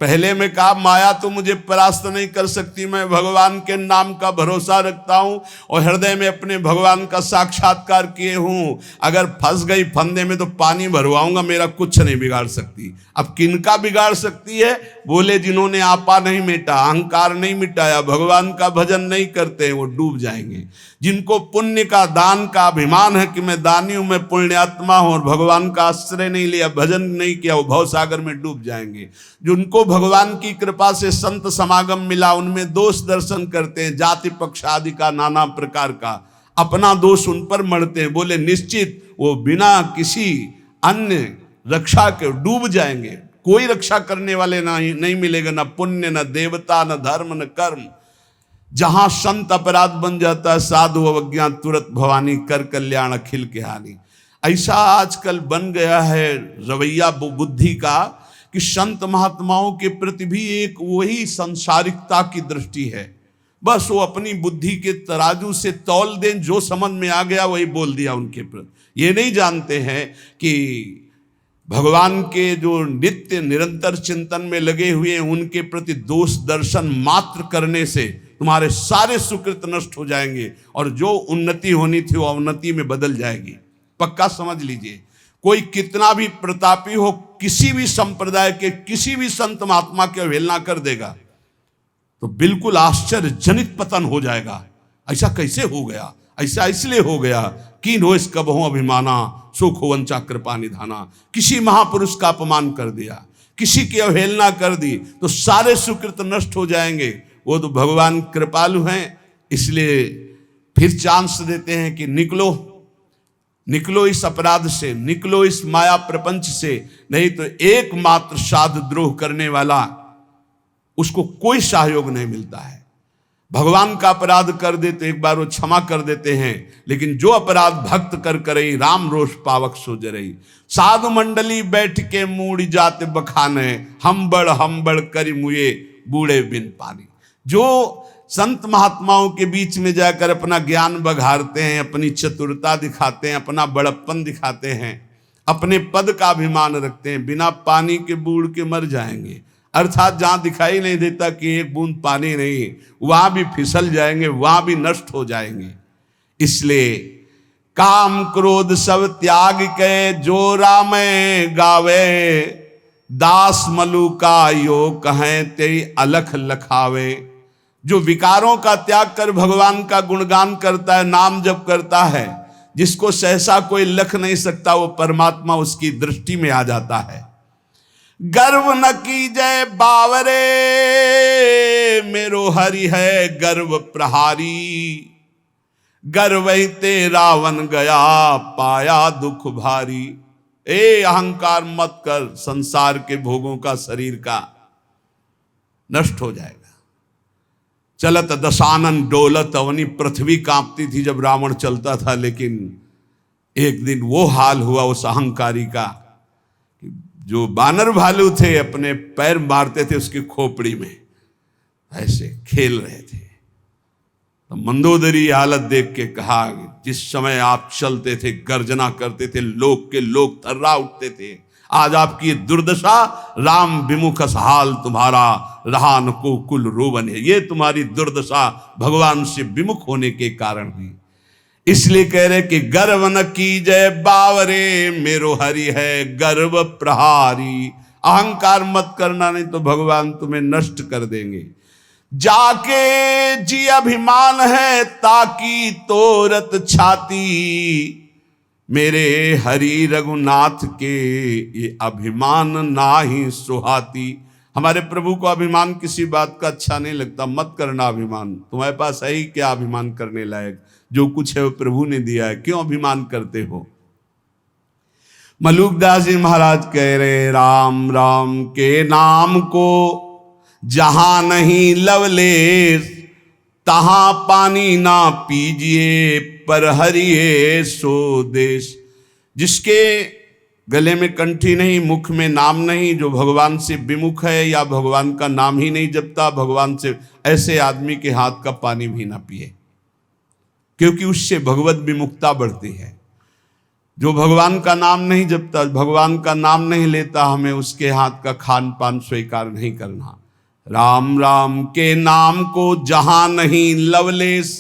पहले में कहा, माया तो मुझे परास्त नहीं कर सकती, मैं भगवान के नाम का भरोसा रखता हूं और हृदय में अपने भगवान का साक्षात्कार किए हूं। अगर फंस गई फंदे में तो पानी भरवाऊंगा, मेरा कुछ नहीं बिगाड़ सकती। अब किनका बिगाड़ सकती है? बोले जिन्होंने आपा नहीं मिटा, अहंकार नहीं मिटाया, भगवान का भजन नहीं करते हैं, वो डूब जाएंगे। जिनको पुण्य का, दान का अभिमान है कि मैं दानी हूं, मैं पुण्यात्मा हूं, और भगवान का आश्रय नहीं लिया, भजन नहीं किया, वो भवसागर में डूब जाएंगे। जिनको भगवान की कृपा से संत समागम मिला, उनमें दोष दर्शन करते हैं, जाति पक्ष आदि का, नाना प्रकार का, अपना दोष उन पर मढ़ते हैं। बोले निश्चित वो बिना किसी अन्य रक्षा के डूब जाएंगे। कोई रक्षा करने वाले नहीं मिलेगा, न पुण्य, न देवता, न धर्म, न कर्म। जहां संत अपराध बन जाता है, साधु अवज्ञा तुरंत भवानी, कर कल्याण अखिल के हानि। ऐसा आजकल बन गया है रवैया बुद्धि का कि संत महात्माओं के प्रति भी एक वही संसारिकता की दृष्टि है। बस वो अपनी बुद्धि के तराजू से तौल दें, जो समझ में आ गया वही बोल दिया उनके प्रति। ये नहीं जानते हैं कि भगवान के जो नित्य निरंतर चिंतन में लगे हुए हैं, उनके प्रति दोष दर्शन मात्र करने से तुम्हारे सारे सुकृत नष्ट हो जाएंगे और जो उन्नति होनी थी वो अवनति में बदल जाएगी। पक्का समझ लीजिए। कोई कितना भी प्रतापी हो, किसी भी संप्रदाय के किसी भी संत महात्मा की अवहेलना कर देगा तो बिल्कुल आश्चर्यजनित पतन हो जाएगा। ऐसा कैसे हो गया? ऐसा इसलिए हो गया कि नो इस कबहु अभिमाना, सुख वंचा कृपा निधाना। किसी महापुरुष का अपमान कर दिया, किसी की अवहेलना कर दी तो सारे सुकृत नष्ट हो जाएंगे। वो तो भगवान कृपालु हैं, इसलिए फिर चांस देते हैं कि निकलो, निकलो इस अपराध से, निकलो इस माया प्रपंच से, नहीं तो एकमात्र साध द्रोह करने वाला उसको कोई सहयोग नहीं मिलता है। भगवान का अपराध कर दे तो एक बार वो क्षमा कर देते हैं, लेकिन जो अपराध भक्त कर करई राम रोष पावक सो जरई। साधु मंडली बैठ के मूड़ी जाते बखाने, हम बड़ करी मुए बूढ़े बिन पानी। जो संत महात्माओं के बीच में जाकर अपना ज्ञान बघारते हैं, अपनी चतुरता दिखाते हैं, अपना बड़प्पन दिखाते हैं, अपने पद का अभिमान रखते हैं, बिना पानी के बूढ़ के मर जाएंगे। अर्थात जहां दिखाई नहीं देता कि एक बूंद पानी नहीं, वहां भी फिसल जाएंगे, वहां भी नष्ट हो जाएंगे। इसलिए काम क्रोध सब त्याग के जो राम गावे, दास मलु का यो कहें ते अलख लखावे। जो विकारों का त्याग कर भगवान का गुणगान करता है, नाम जप करता है, जिसको सहसा कोई लख नहीं सकता, वो परमात्मा उसकी दृष्टि में आ जाता है। गर्व न कीजय बावरे, मेरो हरि है गर्व प्रहारी। गर्व ते रावण गया पाया दुख भारी। ए अहंकार मत कर, संसार के भोगों का, शरीर का नष्ट हो जाएगा। चलत दशानन डोलत अवनी, पृथ्वी कांपती थी जब रावण चलता था, लेकिन एक दिन वो हाल हुआ उस अहंकारी का, जो बानर भालू थे अपने पैर मारते थे उसकी खोपड़ी में, ऐसे खेल रहे थे। तो मंदोदरी हालत देख के कहा, जिस समय आप चलते थे, गर्जना करते थे, लोग के लोग थर्रा उठते थे, आज आपकी ये दुर्दशा, राम विमुख हाल तुम्हारा, रहा न को कुल रोवन है। ये तुम्हारी दुर्दशा भगवान से विमुख होने के कारण हुई। इसलिए कह रहे कि गर्व न कीजय बावरे, मेरो हरि है गर्व प्रहारी। अहंकार मत करना, नहीं तो भगवान तुम्हें नष्ट कर देंगे। जाके जी अभिमान है ताकि तोरत छाती, मेरे हरि रघुनाथ के ये अभिमान नाही सुहाती। हमारे प्रभु को अभिमान किसी बात का अच्छा नहीं लगता। मत करना अभिमान, तुम्हारे पास है ही क्या अभिमान करने लायक? जो कुछ है वो प्रभु ने दिया है, क्यों अभिमान करते हो? मलुकदास जी महाराज कह रहे, राम राम के नाम को जहां नहीं लवलेश, तहां पानी ना पीजिए, पर हरिये सो देश। जिसके गले में कंठी नहीं, मुख में नाम नहीं, जो भगवान से विमुख है या भगवान का नाम ही नहीं जपता भगवान से, ऐसे आदमी के हाथ का पानी भी ना पिए, क्योंकि उससे भगवत विमुखता बढ़ती है। जो भगवान का नाम नहीं जपता, भगवान का नाम नहीं लेता, हमें उसके हाथ का खान पान स्वीकार नहीं करना। राम राम के नाम को जहां नहीं लवलेश,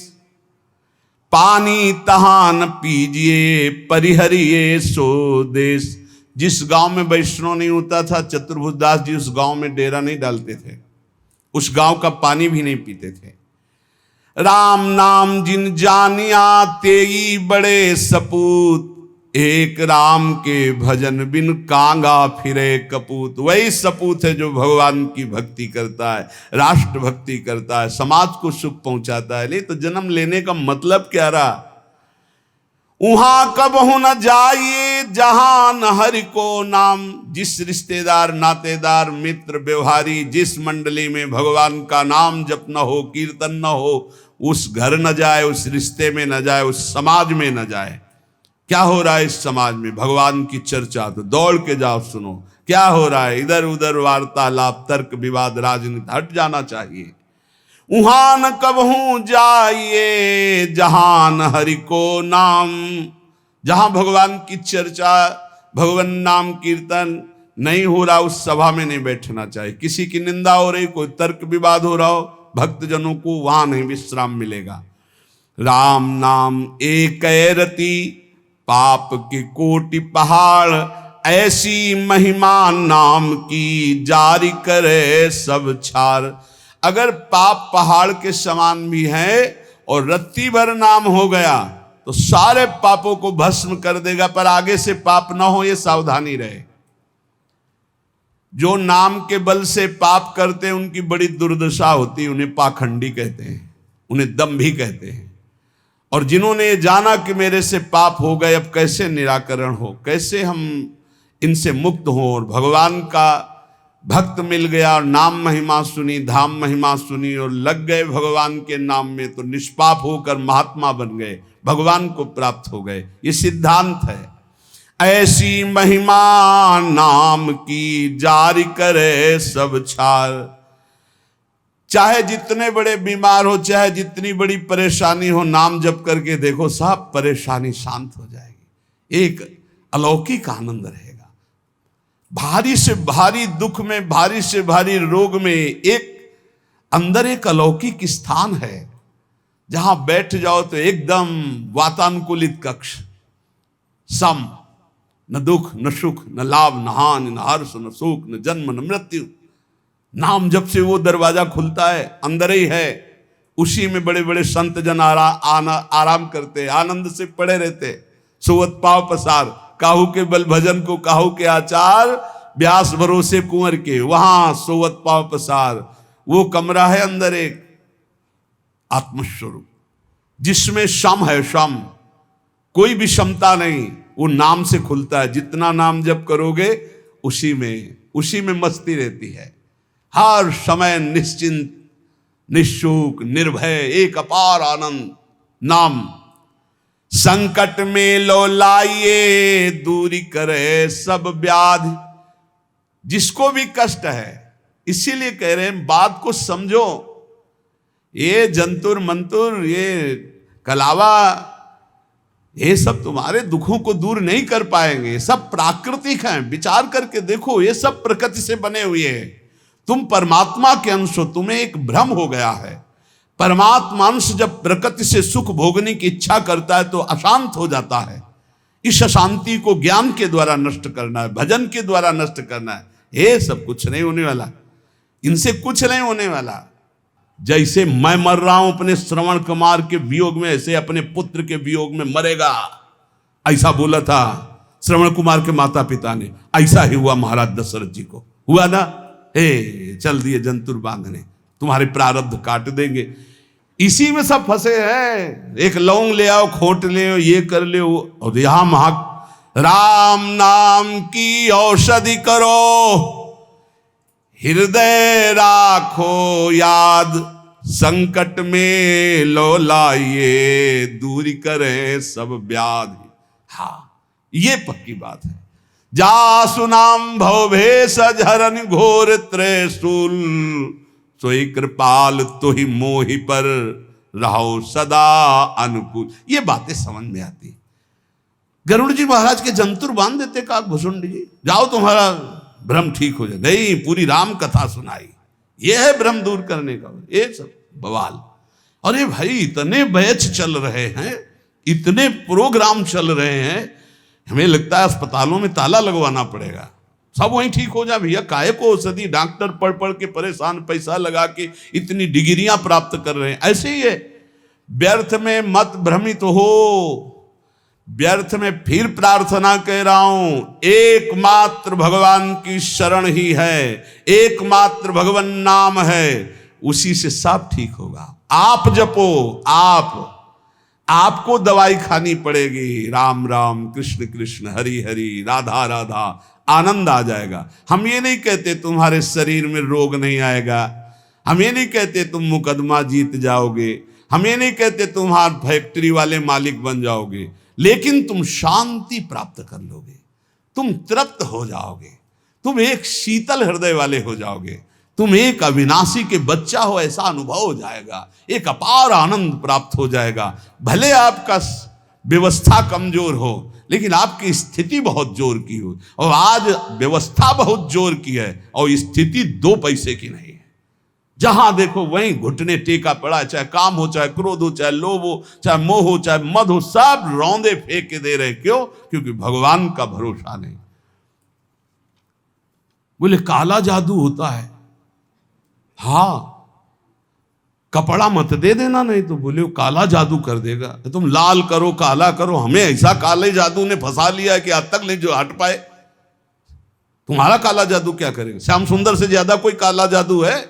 पानी तहां न पीजिए, परिहरिये सो देश। जिस गांव में वैष्णव नहीं होता था, चतुर्भुजदास जी उस गांव में डेरा नहीं डालते थे, उस गांव का पानी भी नहीं पीते थे। राम नाम जिन जानिया तेई बड़े सपूत, एक राम के भजन बिन कांगा फिरे कपूत। वही सपूत है जो भगवान की भक्ति करता है, राष्ट्र भक्ति करता है, समाज को सुख पहुंचाता है। नहीं तो जन्म लेने का मतलब क्या रहा? उहां कबहु न जाइए जहां न हरि को नाम। जिस रिश्तेदार, नातेदार, मित्र, व्यवहारी, जिस मंडली में भगवान का नाम जप न हो, कीर्तन न हो, उस घर न जाए, उस रिश्ते में न जाए, उस समाज में न जाए। क्या हो रहा है इस समाज में? भगवान की चर्चा तो दौड़ के जाओ सुनो। क्या हो रहा है? इधर उधर वार्तालाप, तर्क विवाद, राजनीति, हट जाना चाहिए। उहां न कबहू जाइए जहां न हरि को नाम। जहां भगवान की चर्चा, भगवान नाम कीर्तन नहीं हो रहा, उस सभा में नहीं बैठना चाहिए। किसी की निंदा हो रही, कोई तर्क विवाद हो रहा हो, भक्तजनों को वहां नहीं विश्राम मिलेगा। राम नाम एक रति, पाप की कोटि पहाड़, ऐसी महिमा नाम की जारी करे सब छार। अगर पाप पहाड़ के समान भी है और रत्ती भर नाम हो गया तो सारे पापों को भस्म कर देगा, पर आगे से पाप ना हो ये सावधानी रहे। जो नाम के बल से पाप करते हैं उनकी बड़ी दुर्दशा होती है। उन्हें पाखंडी कहते हैं, उन्हें दंभी कहते हैं। और जिन्होंने जाना कि मेरे से पाप हो गए, अब कैसे निराकरण हो, कैसे हम इनसे मुक्त हों और भगवान का भक्त मिल गया और नाम महिमा सुनी, धाम महिमा सुनी और लग गए भगवान के नाम में, तो निष्पाप होकर महात्मा बन गए, भगवान को प्राप्त हो गए। ये सिद्धांत है। ऐसी महिमा नाम की जारी करे सब छार। चाहे जितने बड़े बीमार हो, चाहे जितनी बड़ी परेशानी हो, नाम जप करके देखो, सब परेशानी शांत हो जाएगी। एक अलौकिक आनंद रहेगा। भारी से भारी दुख में, भारी से भारी रोग में एक अंदर एक अलौकिक स्थान है, जहां बैठ जाओ तो एकदम वातानुकूलित कक्ष, सम, न दुख न सुख, न लाभ न हानि, न हर्ष न शोक, न जन्म न मृत्यु। नाम जब से वो दरवाजा खुलता है, अंदर ही है। उसी में बड़े बड़े संत जन आराम करते, आनंद से पड़े रहते। सोवत पाव पसार, काहू के बल भजन को काहू के आचार, व्यास भरोसे कुंवर के, वहां सोवत पाव पसार। वो कमरा है अंदर एक आत्मस्वरूप, जिसमें शम है, शम, कोई भी क्षमता नहीं, वो नाम से खुलता है। जितना नाम जप करोगे उसी में मस्ती रहती है। हर समय निश्चिंत, निशुक, निर्भय, एक अपार आनंद। नाम संकट में लो लाइए, दूरी करे सब व्याधि। जिसको भी कष्ट है, इसीलिए कह रहे हैं बात को समझो। ये जंतुर मंतुर, ये कलावा, ये सब तुम्हारे दुखों को दूर नहीं कर पाएंगे। सब प्राकृतिक हैं, विचार करके देखो, ये सब प्रकृति से बने हुए हैं। तुम परमात्मा के अंश हो, तुम्हें एक भ्रम हो गया है। परमात्मा अंश जब प्रकृति से सुख भोगने की इच्छा करता है तो अशांत हो जाता है। इस अशांति को ज्ञान के द्वारा नष्ट करना है, भजन के द्वारा नष्ट करना है। ये सब कुछ नहीं होने वाला, इनसे कुछ नहीं होने वाला। जैसे मैं मर रहा हूं अपने श्रवण कुमार के वियोग में, ऐसे अपने पुत्र के वियोग में मरेगा, ऐसा बोला था श्रवण कुमार के माता पिता ने। ऐसा ही हुआ महाराज दशरथ जी को, हुआ ना। चल दिए जंतुर बांधने, तुम्हारे प्रारब्ध काट देंगे। इसी में सब फंसे हैं। एक लौंग ले आओ, खोट ले आओ, ये कर ले, और यहां राम नाम की औषधि करो, हृदय राखो याद, संकट में लो लाइए, दूरी करे सब व्याधि। हाँ, ये पक्की बात है। जा सुनाम भवभेष झरन घोर त्रिशूल, सोई कृपाल तो ही मोहि पर रहो सदा अनुकूल। ये बातें समझ में आती। गरुड़ जी महाराज के जंतुर बांध देते काकभूषुंड जी, जाओ तुम्हारा भ्रम ठीक हो जाए। नहीं, पूरी राम कथा सुनाई। ये है भ्रम दूर करने का, ये सब बवाल। अरे भाई, इतने बैच चल रहे हैं, इतने प्रोग्राम चल रहे हैं, हमें लगता है अस्पतालों में ताला लगवाना पड़ेगा, सब वहीं ठीक हो जाए। भैया काहे को औषधि, डॉक्टर पढ़ पढ़ के परेशान, पैसा लगा के इतनी डिग्रियां प्राप्त कर रहे हैं। ऐसे ही है, व्यर्थ में मत भ्रमित हो। व्यर्थ में फिर प्रार्थना कह रहा हूं, एकमात्र भगवान की शरण ही है, एकमात्र भगवान नाम है, उसी से सब ठीक होगा। आप जपो, आपको दवाई खानी पड़ेगी। राम राम, कृष्ण कृष्ण, हरि हरि, राधा राधा, आनंद आ जाएगा। हम ये नहीं कहते तुम्हारे शरीर में रोग नहीं आएगा, हम ये नहीं कहते तुम मुकदमा जीत जाओगे, हम ये नहीं कहते तुम्हार फैक्ट्री वाले मालिक बन जाओगे, लेकिन तुम शांति प्राप्त कर लोगे, तुम तृप्त हो जाओगे, तुम एक शीतल हृदय वाले हो जाओगे, तुम एक अविनाशी के बच्चा हो ऐसा अनुभव हो जाएगा, एक अपार आनंद प्राप्त हो जाएगा। भले आपका व्यवस्था कमजोर हो, लेकिन आपकी स्थिति बहुत जोर की हो। और आज व्यवस्था बहुत जोर की है और स्थिति 2 पैसे की नहीं है। जहां देखो वहीं घुटने टेका पड़ा, चाहे काम हो, चाहे क्रोध हो, चाहे लोभ हो, चाहे मोह हो, चाहे मद हो, सब रौंदे फेंक के दे रहे। क्यों? क्योंकि भगवान का भरोसा नहीं। बोले काला जादू होता है, हाँ, कपड़ा मत दे देना, नहीं तो बोले काला जादू कर देगा। तो तुम लाल करो, काला करो, हमें ऐसा काले जादू ने फंसा लिया है कि आज तक नहीं जो हट पाए। तुम्हारा काला जादू क्या करेगा? श्याम सुंदर से ज्यादा कोई काला जादू है?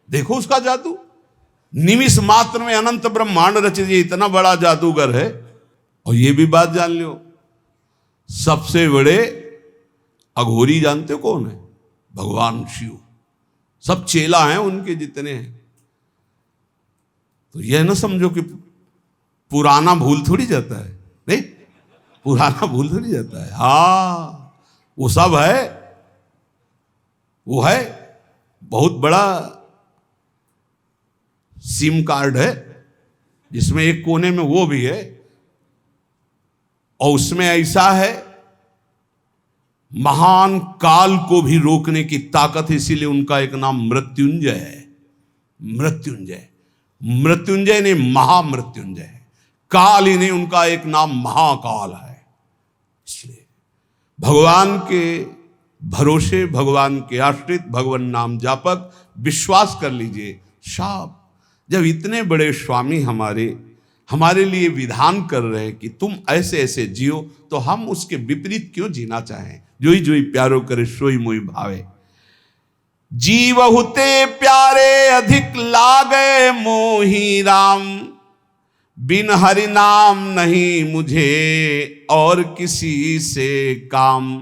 देखो उसका जादू, निमिष मात्र में अनंत ब्रह्मांड रच दिए, इतना बड़ा जादूगर है। और ये भी बात जान लो, सबसे बड़े अघोरी जानते हो कौन है? भगवान शिव, सब चेला हैं उनके जितने हैं। तो यह ना समझो कि पुराना भूल थोड़ी जाता है, नहीं, पुराना भूल थोड़ी जाता है। हाँ, वो सब है, वो है बहुत बड़ा सिम कार्ड है, जिसमें एक कोने में वो भी है, और उसमें ऐसा है महान काल को भी रोकने की ताकत, इसीलिए उनका एक नाम मृत्युंजय है। मृत्युंजय, मृत्युंजय नहीं महामृत्युंजय है, काल ही नहीं, उनका एक नाम महाकाल है। इसलिए भगवान के भरोसे, भगवान के आश्रित, भगवान नाम जापक, विश्वास कर लीजिए साहब, जब इतने बड़े स्वामी हमारे लिए विधान कर रहे हैं कि तुम ऐसे ऐसे जियो, तो हम उसके विपरीत क्यों जीना चाहें। जोई जोई प्यारो करे सोई मोई भावे, जीव हुते प्यारे अधिक लागे मोही राम, बिन हरि नाम नहीं मुझे और किसी से काम,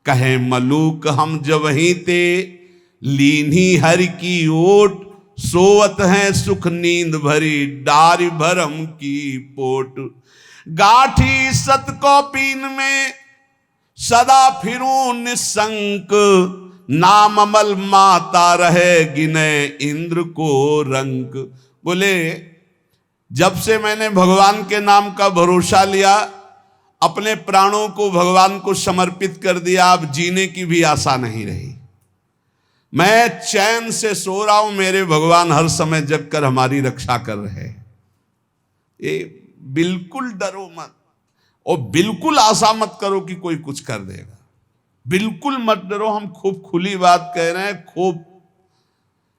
कहे मलूक हम जब ही ते लीनी हरि की ओट, सोवत है सुख नींद भरी डारी भरम की पोट, गाठी सत को पीन में सदा फिरूं निसंक, नाम अमल माता रहे गिने इंद्र को रंक। बोले जब से मैंने भगवान के नाम का भरोसा लिया, अपने प्राणों को भगवान को समर्पित कर दिया, अब जीने की भी आशा नहीं रही। मैं चैन से सो रहा हूं, मेरे भगवान हर समय जग कर हमारी रक्षा कर रहे हैं। ये बिल्कुल डरो मत, और बिल्कुल आशा मत करो कि कोई कुछ कर देगा, बिल्कुल मत डरो। हम खूब खुली बात कह रहे हैं, खूब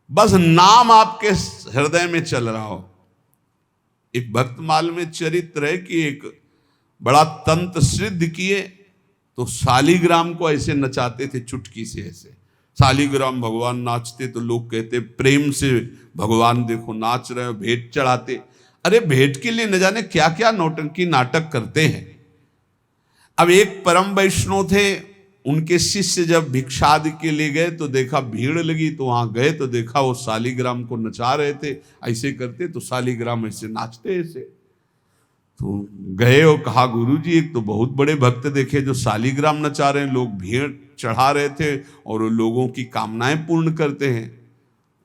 बस नाम आपके हृदय में चल रहा हो। एक भक्तमाल में चरित्र है कि एक बड़ा तंत्र सिद्ध किए, तो शालिग्राम को ऐसे नचाते थे चुटकी से, ऐसे शालिग्राम भगवान नाचते, तो लोग कहते प्रेम से भगवान देखो नाच रहे हो, भेंट चढ़ाते। अरे भेंट के लिए न जाने क्या क्या नौटंकी नाटक करते हैं। अब एक परम वैष्णव थे, उनके शिष्य जब भिक्षादि के लिए गए तो देखा भीड़ लगी, तो वहां गए तो देखा वो शालिग्राम को नचा रहे थे, ऐसे करते तो शालिग्राम ऐसे नाचते ऐसे। तो गए और कहा गुरुजी एक तो बहुत बड़े भक्त देखे जो शालिग्राम नचा रहे हैं, लोग भीड़ चढ़ा रहे थे और वो लोगों की कामनाएं पूर्ण करते हैं।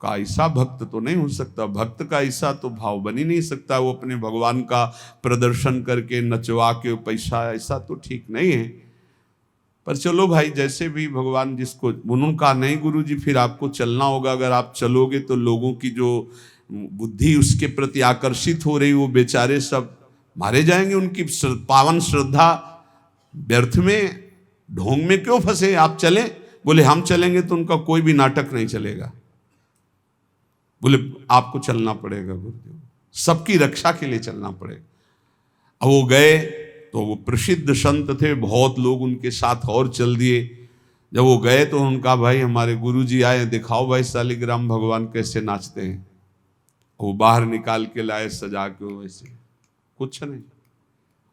का ऐसा भक्त तो नहीं हो सकता, भक्त का ऐसा तो भाव बन ही नहीं सकता, वो अपने भगवान का प्रदर्शन करके नचवा के पैसा, ऐसा तो ठीक नहीं है। पर चलो भाई जैसे भी भगवान जिसको, उन्होंने कहा नहीं गुरुजी फिर आपको चलना होगा, अगर आप चलोगे तो लोगों की जो बुद्धि उसके प्रति आकर्षित हो रही, वो बेचारे सब मारे जाएंगे, उनकी पावन श्रद्धा व्यर्थ में ढोंग में क्यों फंसे, आप चलें। बोले हम चलेंगे तो उनका कोई भी नाटक नहीं चलेगा। बोले आपको चलना पड़ेगा गुरुदेव, सबकी रक्षा के लिए चलना पड़ेगा। अब वो गए तो वो प्रसिद्ध संत थे, बहुत लोग उनके साथ और चल दिए। जब वो गए तो उनका भाई हमारे गुरुजी आए, दिखाओ भाई शालिग्राम भगवान कैसे नाचते हैं। वो बाहर निकाल के लाए सजा के, वैसे कुछ नहीं,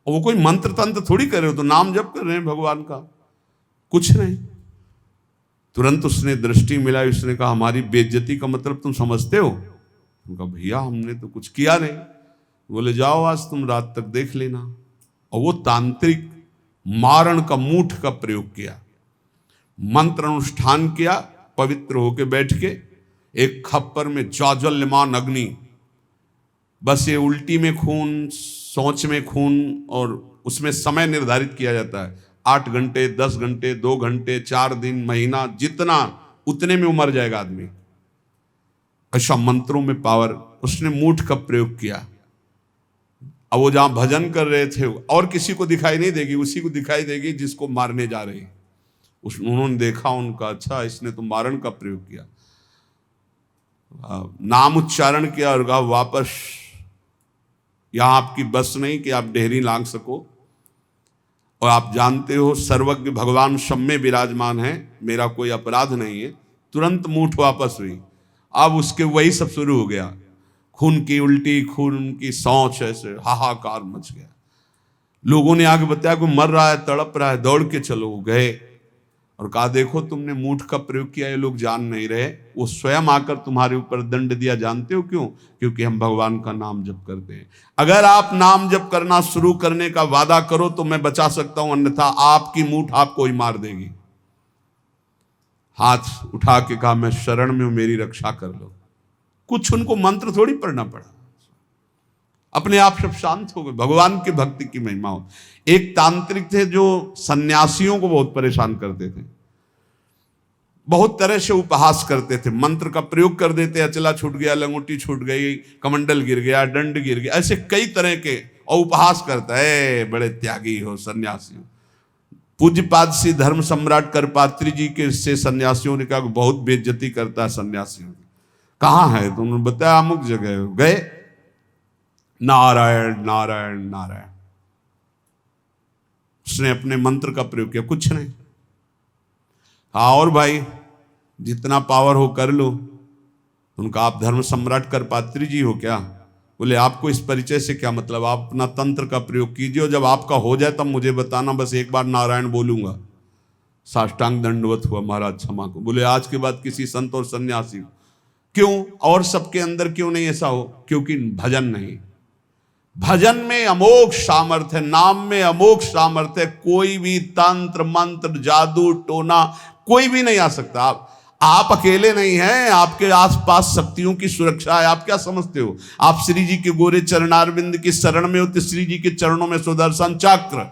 और वो कोई मंत्र तंत्र थोड़ी कर रहे हो, तो नाम जप कर रहे हैं भगवान का, कुछ नहीं। तुरंत उसने दृष्टि मिलाई, उसने कहा हमारी बेइज्जती का मतलब तुम समझते हो। उनका भैया हमने तो कुछ किया नहीं। बोले जाओ आज तुम रात तक देख लेना। और वो तांत्रिक मारण का मूठ का प्रयोग किया, मंत्र अनुष्ठान किया, पवित्र होके बैठ के एक खप्पर में ज्वाज्वल्यमान अग्नि, बस ये उल्टी में खून, सोच में खून, और उसमें समय निर्धारित किया जाता है 8 घंटे, 10 घंटे, 2 घंटे, 4 दिन, महीना, जितना उतने में मर जाएगा आदमी। ऐसा मंत्रों में पावर, उसने मूठ का प्रयोग किया। अब वो जहां भजन कर रहे थे और किसी को दिखाई नहीं देगी, उसी को दिखाई देगी जिसको मारने जा रही। उन्होंने देखा, उनका अच्छा इसने तो मारण का प्रयोग किया, नाम उच्चारण किया और कहा वापस यहां आपकी बस नहीं कि आप डेहरी लांग सको, और आप जानते हो सर्वज्ञ भगवान सब में विराजमान है, मेरा कोई अपराध नहीं है। तुरंत मूठ वापस हुई। अब उसके वही सब शुरू हो गया, खून की उल्टी, खून की सौंच, ऐसे हाहाकार मच गया। लोगों ने आगे बताया कोई मर रहा है, तड़प रहा है, दौड़ के चलो गए। और कहा देखो तुमने मूठ का प्रयोग किया, ये लोग जान नहीं रहे, वो स्वयं आकर तुम्हारे ऊपर दंड दिया। जानते हो क्यों? क्योंकि हम भगवान का नाम जप करते हैं। अगर आप नाम जप करना शुरू करने का वादा करो तो मैं बचा सकता हूं, अन्यथा आपकी मूठ आपको ही मार देगी। हाथ उठा के कहा मैं शरण में हूं, मेरी रक्षा कर लो। कुछ उनको मंत्र थोड़ी पढ़ना पड़ा, अपने आप सब शांत हो गए। भगवान की भक्ति की महिमा हो। एक तांत्रिक थे जो सन्यासियों को बहुत परेशान करते थे, बहुत तरह से उपहास करते थे, मंत्र का प्रयोग कर देते, अचला छूट गया, लंगोटी छूट गई, कमंडल गिर गया, दंड गिर गया, ऐसे कई तरह के, और उपहास करता है बड़े त्यागी हो सन्यासी। पूज्यपाद श्री धर्म सम्राट करपात्री जी के से सन्यासियों ने कहा बहुत बेइज्जती करता है सन्यासियों की। कहाँ है? तो उन्होंने बताया अमुक जगह। गए, नारायण नारायण नारायण, उसने अपने मंत्र का प्रयोग किया, कुछ नहीं। हाँ और भाई जितना पावर हो कर लो। उनका आप धर्म सम्राट करपात्री जी हो क्या? बोले आपको इस परिचय से क्या मतलब, आप अपना तंत्र का प्रयोग कीजिए और जब आपका हो जाए तब मुझे बताना, बस एक बार नारायण बोलूंगा। साष्टांग दंडवत हुआ महाराज क्षमा को। बोले आज के बाद किसी संत और सन्यासी क्यों और सबके अंदर क्यों नहीं ऐसा हो? क्योंकि भजन नहीं। भजन में अमोघ सामर्थ्य है, नाम में अमोघ सामर्थ्य है। कोई भी तंत्र मंत्र जादू टोना कोई भी नहीं आ सकता। आप अकेले नहीं हैं, आपके आसपास शक्तियों की सुरक्षा है। आप क्या समझते हो? आप श्री जी के गोरे चरणारविंद की शरण में हो तो श्री जी के चरणों में सुदर्शन चक्र,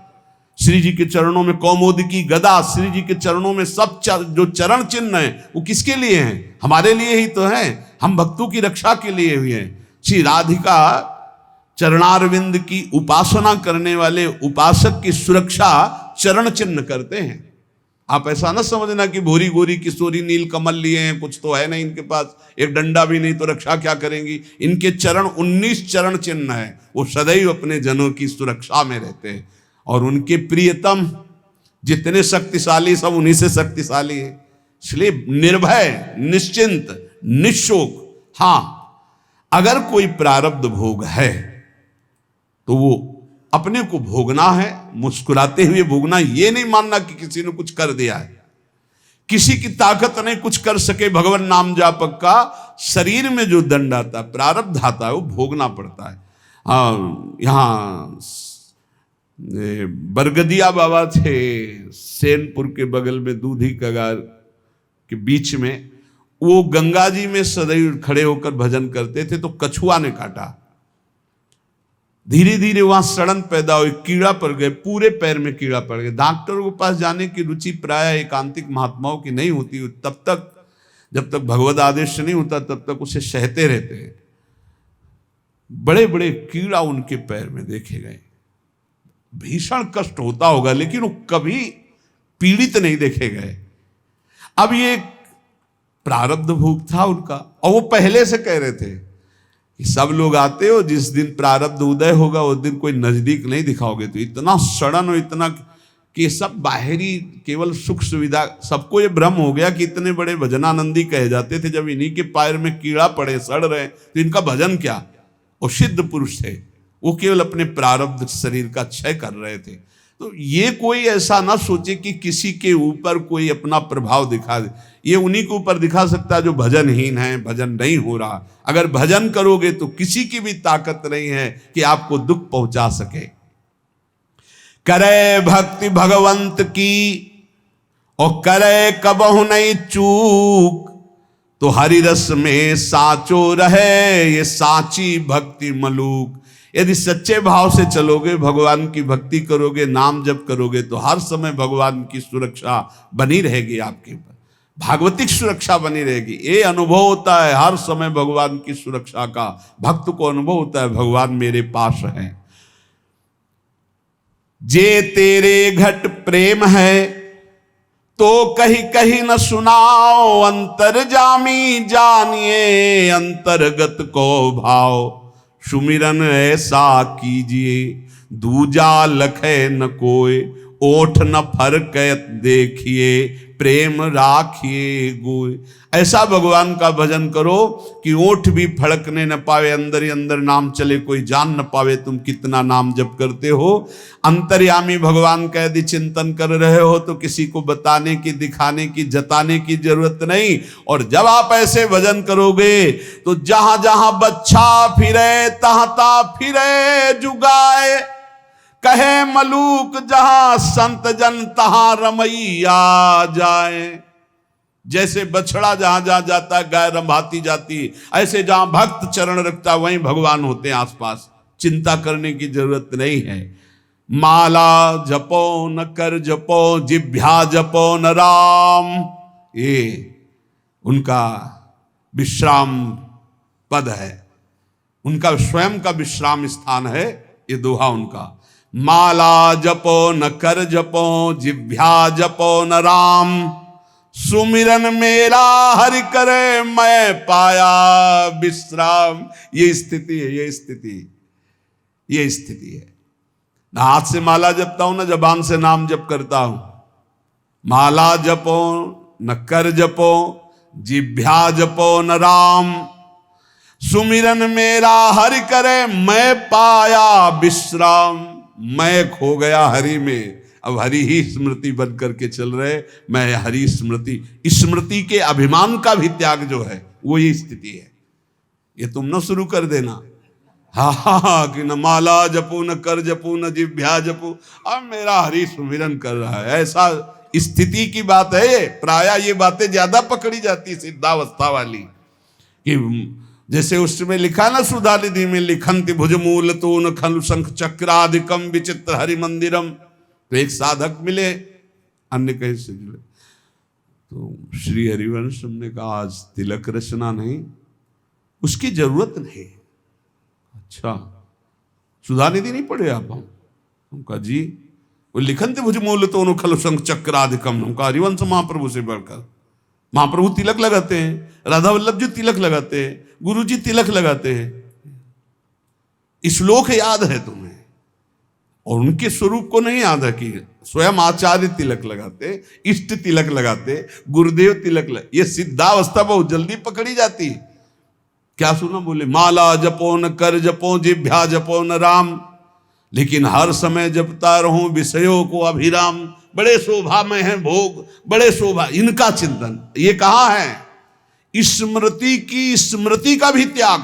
श्री जी के चरणों में कौमुदी की गदा, श्री जी के चरणों में सब जो चरण चिन्ह है वो किसके लिए हैं? हमारे लिए ही तो हैं। हम भक्तों की रक्षा के लिए हुए हैं। श्री राधिका चरणारविंद की उपासना करने वाले उपासक की सुरक्षा चरण चिन्ह करते हैं। आप ऐसा ना समझना कि भूरी गोरी किशोरी नील कमल लिए हैं, कुछ तो है नहीं इनके पास, एक डंडा भी नहीं तो रक्षा क्या करेंगी। इनके चरण 19 चरण चिन्ह है, वो सदैव अपने जनों की सुरक्षा में रहते हैं। और उनके प्रियतम जितने शक्तिशाली सब उन्हीं से शक्तिशाली है। इसलिए निर्भय निश्चिंत निशोक। हाँ अगर कोई प्रारब्ध भोग है तो वो अपने को भोगना है, मुस्कुराते हुए भोगना। ये नहीं मानना कि किसी ने कुछ कर दिया है, किसी की ताकत नहीं कुछ कर सके। भगवान नाम जापक का शरीर में जो दंड आता है, प्रारब्ध आता है, वो भोगना पड़ता है। यहाँ बरगदिया बाबा थे सेनपुर के बगल में, दूधी कगार के बीच में। वो गंगा जी में सदैव खड़े होकर भजन करते थे, तो कछुआ ने काटा। धीरे धीरे वहां सड़न पैदा हुई, कीड़ा पड़ गए, पूरे पैर में कीड़ा पड़ गया। डॉक्टरों के पास जाने की रुचि प्राय एकांतिक महात्माओं की नहीं होती। तब तक जब तक भगवत आदेश नहीं होता तब तक उसे सहते रहते हैं। बड़े बड़े कीड़ा उनके पैर में देखे गए। भीषण कष्ट होता होगा लेकिन वो कभी पीड़ित नहीं देखे गए। अब ये प्रारब्ध भोग था उनका, और वो पहले से कह रहे थे कि सब लोग आते हो, जिस दिन प्रारब्ध उदय होगा उस दिन कोई नजदीक नहीं दिखाओगे। तो इतना सड़न और इतना कि सब बाहरी केवल सुख सुविधा, सबको ये भ्रम हो गया कि इतने बड़े भजनानंदी कहे जाते थे, जब इन्हीं के पैर में कीड़ा पड़े सड़ रहे तो इनका भजन क्या। वो सिद्ध पुरुष थे, वो केवल अपने प्रारब्ध शरीर का क्षय कर रहे थे। तो ये कोई ऐसा ना सोचे कि किसी के ऊपर कोई अपना प्रभाव दिखा दे। ये उन्हीं के ऊपर दिखा सकता है जो भजनहीन है, भजन नहीं हो रहा। अगर भजन करोगे तो किसी की भी ताकत नहीं है कि आपको दुख पहुंचा सके। करे भक्ति भगवंत की और करे कबहु नहीं चूक, तो हरि रस में साचो रहे ये साची भक्ति मलूक। यदि सच्चे भाव से चलोगे, भगवान की भक्ति करोगे, नाम जप करोगे, तो हर समय भगवान की सुरक्षा बनी रहेगी आपके ऊपर, भागवतिक सुरक्षा बनी रहेगी। ये अनुभव होता है हर समय भगवान की सुरक्षा का। भक्त को अनुभव होता है भगवान मेरे पास है। जे तेरे घट प्रेम है तो कहीं कहीं न सुनाओ, अंतर्जामी जानिए अंतर्गत को भाव। सुमिरन ऐसा कीजिए दूजा लखे न कोय, ओठ न फरक देखिए प्रेम राखिए गोय। ऐसा भगवान का भजन करो कि ओठ भी फड़कने न पावे, अंदर ही अंदर नाम चले, कोई जान न पावे तुम कितना नाम जप करते हो। अंतर्यामी भगवान का यदि चिंतन कर रहे हो तो किसी को बताने की, दिखाने की, जताने की जरूरत नहीं। और जब आप ऐसे भजन करोगे तो जहां जहां बच्चा फिरे तहां तहां फिरे जुगाए, कहे मलूक जहां संत जन तहां रमैया जाए। जैसे बछड़ा जहां जहां जाता है गाय रंभाती जाती, ऐसे जहां भक्त चरण रखता वहीं भगवान होते हैं आसपास, चिंता करने की जरूरत नहीं है। माला जपो न कर जपो, जिभ्या जपो न राम, ये उनका विश्राम पद है, उनका स्वयं का विश्राम स्थान है ये दोहा उनका। माला जपो न कर जपो, जिभ्या जपो न राम, सुमिरन मेरा हरि करे मैं पाया विश्राम। ये स्थिति है, ये स्थिति, ये स्थिति है। ना हाथ से माला जपता हूं, ना जबान से नाम जप करता हूं। माला जपो न कर जपो, जिभ्या जपो न राम, सुमिरन मेरा हरि करे मैं पाया विश्राम। मैं खो गया हरि में, अब हरि ही स्मृति बन करके चल रहे, मैं हरि स्मृति। स्मृति के अभिमान का भी त्याग जो है वो ये स्थिति है। ये तुम न शुरू कर देना, हा कि न माला जपू न कर जपू न जिभ्या जपू, अब मेरा हरि सुमिरन कर रहा है, ऐसा स्थिति की बात है ये। प्रायः ये बातें ज्यादा पकड़ी जाती सिद्धावस्था वाली, कि जैसे उसमें लिखा ना सुधा निधि में, लिखंति भुजमूल तून खलु शंख चक्राधिकम विचित्र हरि मंदिरम। तो एक साधक मिले, अन्य कहीं से जुड़े, तो श्री हरिवंश ने कहा आज तिलक रचना नहीं, उसकी जरूरत नहीं। अच्छा सुधा निधि नहीं पढ़े आप? उनका जी वो लिखंति भुजमूल तून खलु शंख चक्राधिकम, उनका हरिवंश महाप्रभु से बढ़कर। महाप्रभु तिलक लगाते हैं, राधा वल्लभ जी तिलक लगाते हैं, गुरु जी तिलक लगाते हैं। श्लोक याद है तुम्हें, और उनके स्वरूप को नहीं याद है कि स्वयं आचार्य तिलक लगाते, इष्ट तिलक लगाते, गुरुदेव तिलक लगाते। ये सिद्धावस्था बहुत जल्दी पकड़ी जाती। क्या सुना बोले, माला जपो न कर जपो, जिभ्या जपो न राम, लेकिन हर समय जपता रहूं विषयों को अभिराम। बड़े शोभा में है भोग, बड़े शोभा, इनका चिंतन। ये कहा है स्मृति की, स्मृति का भी त्याग,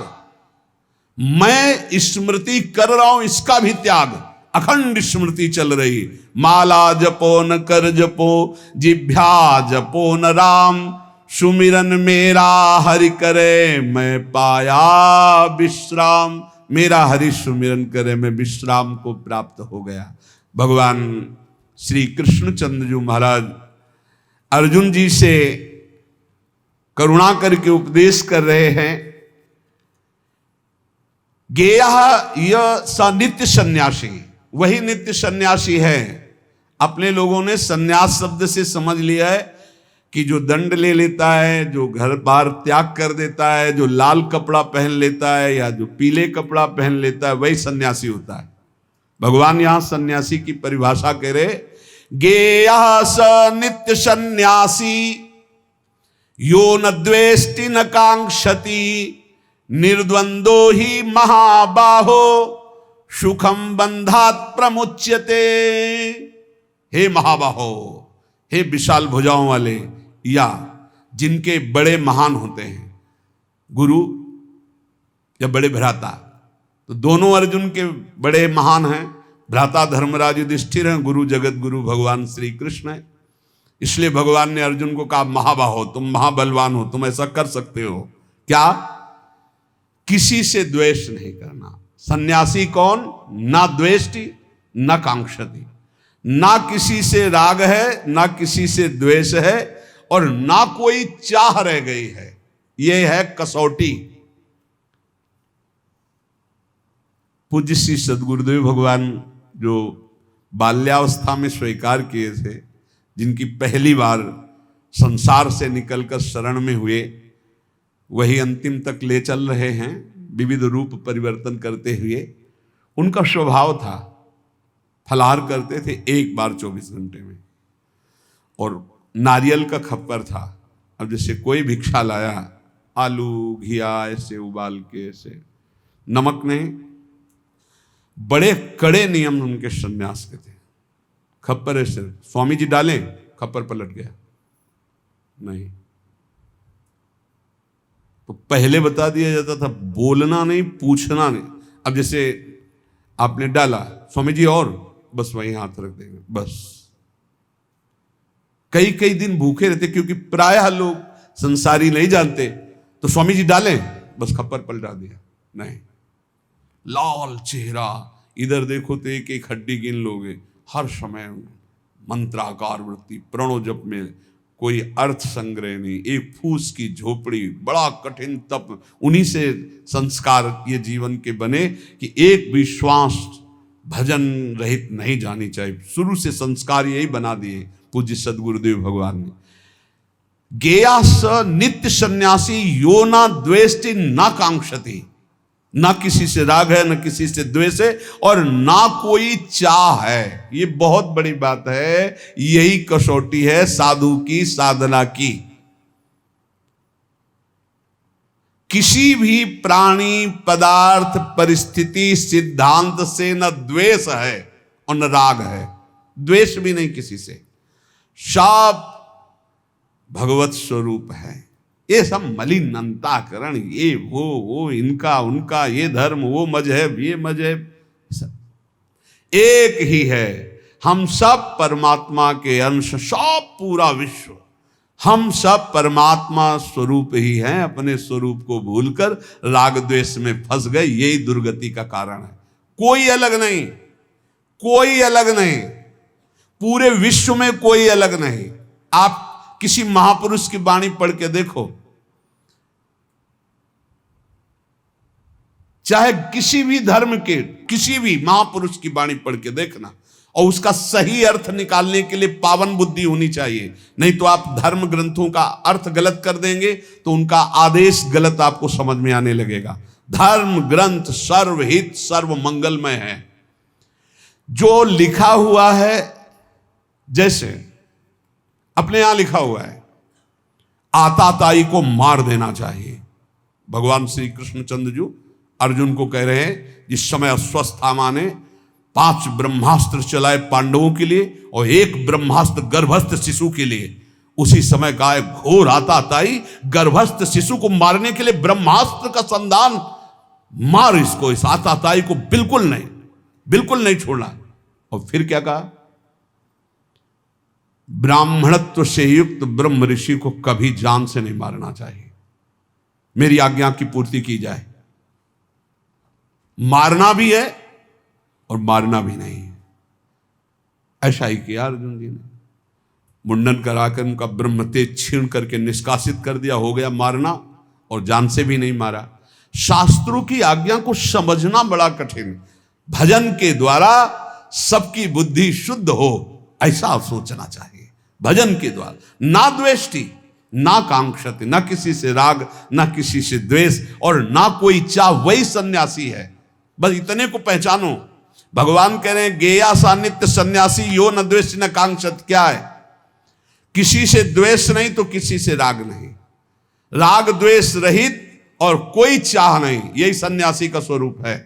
मैं स्मृति कर रहा हूं इसका भी त्याग, अखंड स्मृति चल रही। माला जपो न कर जपो, जिभ्या जपो न राम, सुमिरन मेरा हरि करे मैं पाया विश्राम। मेरा हरि सुमिरन करे मैं विश्राम को प्राप्त हो गया। भगवान श्री कृष्णचंद्र जी महाराज अर्जुन जी से करुणा करके उपदेश कर रहे हैं। गेय यह स नित्य सन्यासी, वही नित्य सन्यासी है। अपने लोगों ने सन्यास शब्द से समझ लिया है कि जो दंड ले लेता है, जो घर बार त्याग कर देता है, जो लाल कपड़ा पहन लेता है या जो पीले कपड़ा पहन लेता है, वही सन्यासी होता है। भगवान यहां सन्यासी की परिभाषा कह रहे, गेयः स नित्य सन्यासी यो न द्वेष्टि न कांक्षति, निर्द्वंदो ही महाबाहो सुखम बंधात प्रमुच्यते। हे महाबाहो, हे विशाल भुजाओं वाले, या जिनके बड़े महान होते हैं, गुरु या बड़े भ्राता, तो दोनों अर्जुन के बड़े महान हैं। भ्राता धर्मराज युधिष्ठिर हैं, गुरु जगत गुरु भगवान श्री कृष्ण है। इसलिए भगवान ने अर्जुन को कहा महाबाहो, तुम महाबलवान हो, तुम ऐसा कर सकते हो। क्या? किसी से द्वेष नहीं करना। सन्यासी कौन? ना द्वेष्टि न कांक्षति, ना किसी से राग है, ना किसी से द्वेष है, और ना कोई चाह रह गई है। यह है कसौटी। पूज्य श्री सद्गुरुदेव भगवान जो बाल्यावस्था में स्वीकार किए थे, जिनकी पहली बार संसार से निकलकर शरण में हुए, वही अंतिम तक ले चल रहे हैं विविध रूप परिवर्तन करते हुए। उनका स्वभाव था, फलाहार करते थे एक बार 24 घंटे में, और नारियल का खप्पर था। अब जैसे कोई भिक्षा लाया, आलू घिया ऐसे उबाल के, ऐसे नमक नहीं, बड़े कड़े नियम उनके सन्यास के थे। खप्पर ऐसे स्वामी जी डालें, खप्पर पलट गया नहीं। तो पहले बता दिया जाता था बोलना नहीं, पूछना नहीं। अब जैसे आपने डाला, स्वामी जी और, बस वहीं हाथ रख देंगे बस। कई कई दिन भूखे रहते, क्योंकि प्रायः लोग संसारी नहीं जानते, तो स्वामी जी डालें, बस खप्पर पलटा दिया नहीं। लाल चेहरा, इधर देखो तो एक एक हड्डी गिन लोगे, हर समय मंत्राकार वृत्ति, प्रणो जप में कोई अर्थ संग्रह नहीं, एक फूस की झोपड़ी, बड़ा कठिन तप। उन्हीं से संस्कार ये जीवन के बने कि एक भी श्वास भजन रहित नहीं जानी चाहिए। शुरू से संस्कार यही बना दिए पूज्य सदगुरुदेव भगवान ने। गेया स नित्य सन्यासी यो ना द्वेष्टि ना कांक्षति, ना किसी से राग है, ना किसी से द्वेष है, और ना कोई चाह है। ये बहुत बड़ी बात है, यही कसौटी है साधु की साधना की। किसी भी प्राणी, पदार्थ, परिस्थिति, सिद्धांत से न द्वेष है और न राग है, द्वेष भी नहीं किसी से। सब भगवत स्वरूप है। ये सब मलिन अंतःकरण, ये वो इनका उनका, ये धर्म वो मजहब ये मजहब, सब एक ही है। हम सब परमात्मा के अंश, सब पूरा विश्व, हम सब परमात्मा स्वरूप ही हैं। अपने स्वरूप को भूलकर राग द्वेष में फंस गए, यही दुर्गति का कारण है। कोई अलग नहीं, कोई अलग नहीं, पूरे विश्व में कोई अलग नहीं। आप किसी महापुरुष की वाणी पढ़ के देखो, चाहे किसी भी धर्म के किसी भी महापुरुष की वाणी पढ़ के देखना, और उसका सही अर्थ निकालने के लिए पावन बुद्धि होनी चाहिए। नहीं तो आप धर्म ग्रंथों का अर्थ गलत कर देंगे तो उनका आदेश गलत आपको समझ में आने लगेगा। धर्म ग्रंथ सर्वहित सर्व मंगलमय है। जो लिखा हुआ है, जैसे अपने यहां लिखा हुआ है, आताताई को मार देना चाहिए। भगवान श्री कृष्णचंद्र जी अर्जुन को कह रहे हैं, जिस समय अश्वत्थामा ने 5 ब्रह्मास्त्र चलाए पांडवों के लिए और 1 ब्रह्मास्त्र गर्भस्थ शिशु के लिए, उसी समय का एक घोर आताताई गर्भस्थ शिशु को मारने के लिए ब्रह्मास्त्र का संधान, मार इसको, इस आताताई को बिल्कुल नहीं छोड़ना। और फिर क्या कहा, ब्राह्मणत्व से युक्त ब्रह्म ऋषि को कभी जान से नहीं मारना चाहिए, मेरी आज्ञा की पूर्ति की जाए। मारना भी है और मारना भी नहीं है। ऐसा ही किया अर्जुन जी ने, मुंडन कराकर उनका ब्रह्म तेज छीन करके निष्कासित कर दिया, हो गया मारना, और जान से भी नहीं मारा। शास्त्रों की आज्ञा को समझना बड़ा कठिन। भजन के द्वारा सबकी बुद्धि शुद्ध हो, ऐसा सोचना चाहिए। भजन के द्वारा ना द्वेष्टि ना कांक्षति, ना किसी से राग ना किसी से द्वेष, और ना कोई चाह, वही सन्यासी है। बस इतने को पहचानो। भगवान कह रहे हैं गेया सा नित्य सन्यासी यो न द्वेष न कांक्षत। क्या है, किसी से द्वेष नहीं तो किसी से राग नहीं, राग द्वेष रहित और कोई चाह नहीं, यही सन्यासी का स्वरूप है।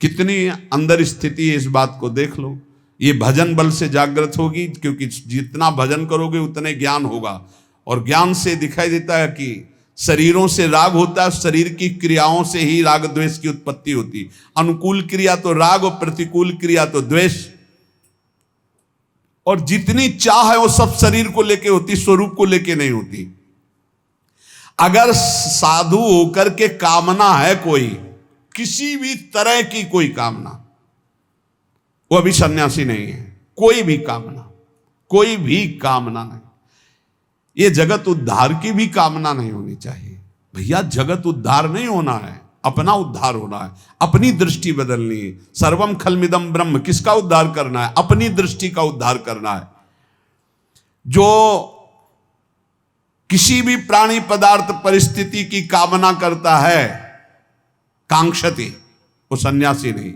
कितनी अंदर स्थिति है, इस बात को देख लो। ये भजन बल से जागृत होगी, क्योंकि जितना भजन करोगे उतने ज्ञान होगा, और ज्ञान से दिखाई देता है कि शरीरों से राग होता है, शरीर की क्रियाओं से ही राग द्वेष की उत्पत्ति होती। अनुकूल क्रिया तो राग और प्रतिकूल क्रिया तो द्वेष। और जितनी चाह है वो सब शरीर को लेके होती, स्वरूप को लेके नहीं होती। अगर साधु होकर के कामना है कोई, किसी भी तरह की कोई कामना, वो अभी सन्यासी नहीं है। कोई भी कामना नहीं। ये जगत उद्धार की भी कामना नहीं होनी चाहिए। भैया जगत उद्धार नहीं होना है, अपना उद्धार होना है, अपनी दृष्टि बदलनी है। सर्वम खलमिदम ब्रह्म, किसका उद्धार करना है? अपनी दृष्टि का उद्धार करना है। जो किसी भी प्राणी पदार्थ परिस्थिति की कामना करता है, कांक्षति, वो सन्यासी नहीं।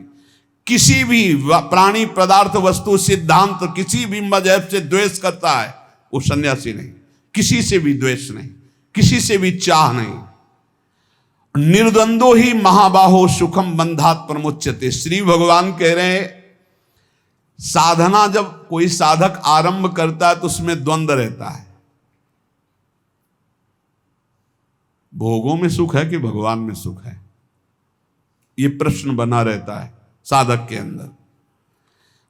किसी भी प्राणी, पदार्थ, वस्तु, सिद्धांत, किसी भी मजहब से द्वेष करता है वो सन्यासी नहीं। किसी से भी द्वेष नहीं, किसी से भी चाह नहीं। निर्द्वंदो ही महाबाहो सुखम बंधात प्रमुच्यते। श्री भगवान कह रहे हैं साधना जब कोई साधक आरंभ करता है तो उसमें द्वंद्व रहता है। भोगों में सुख है कि भगवान में सुख है, ये प्रश्न बना रहता है साधक के अंदर।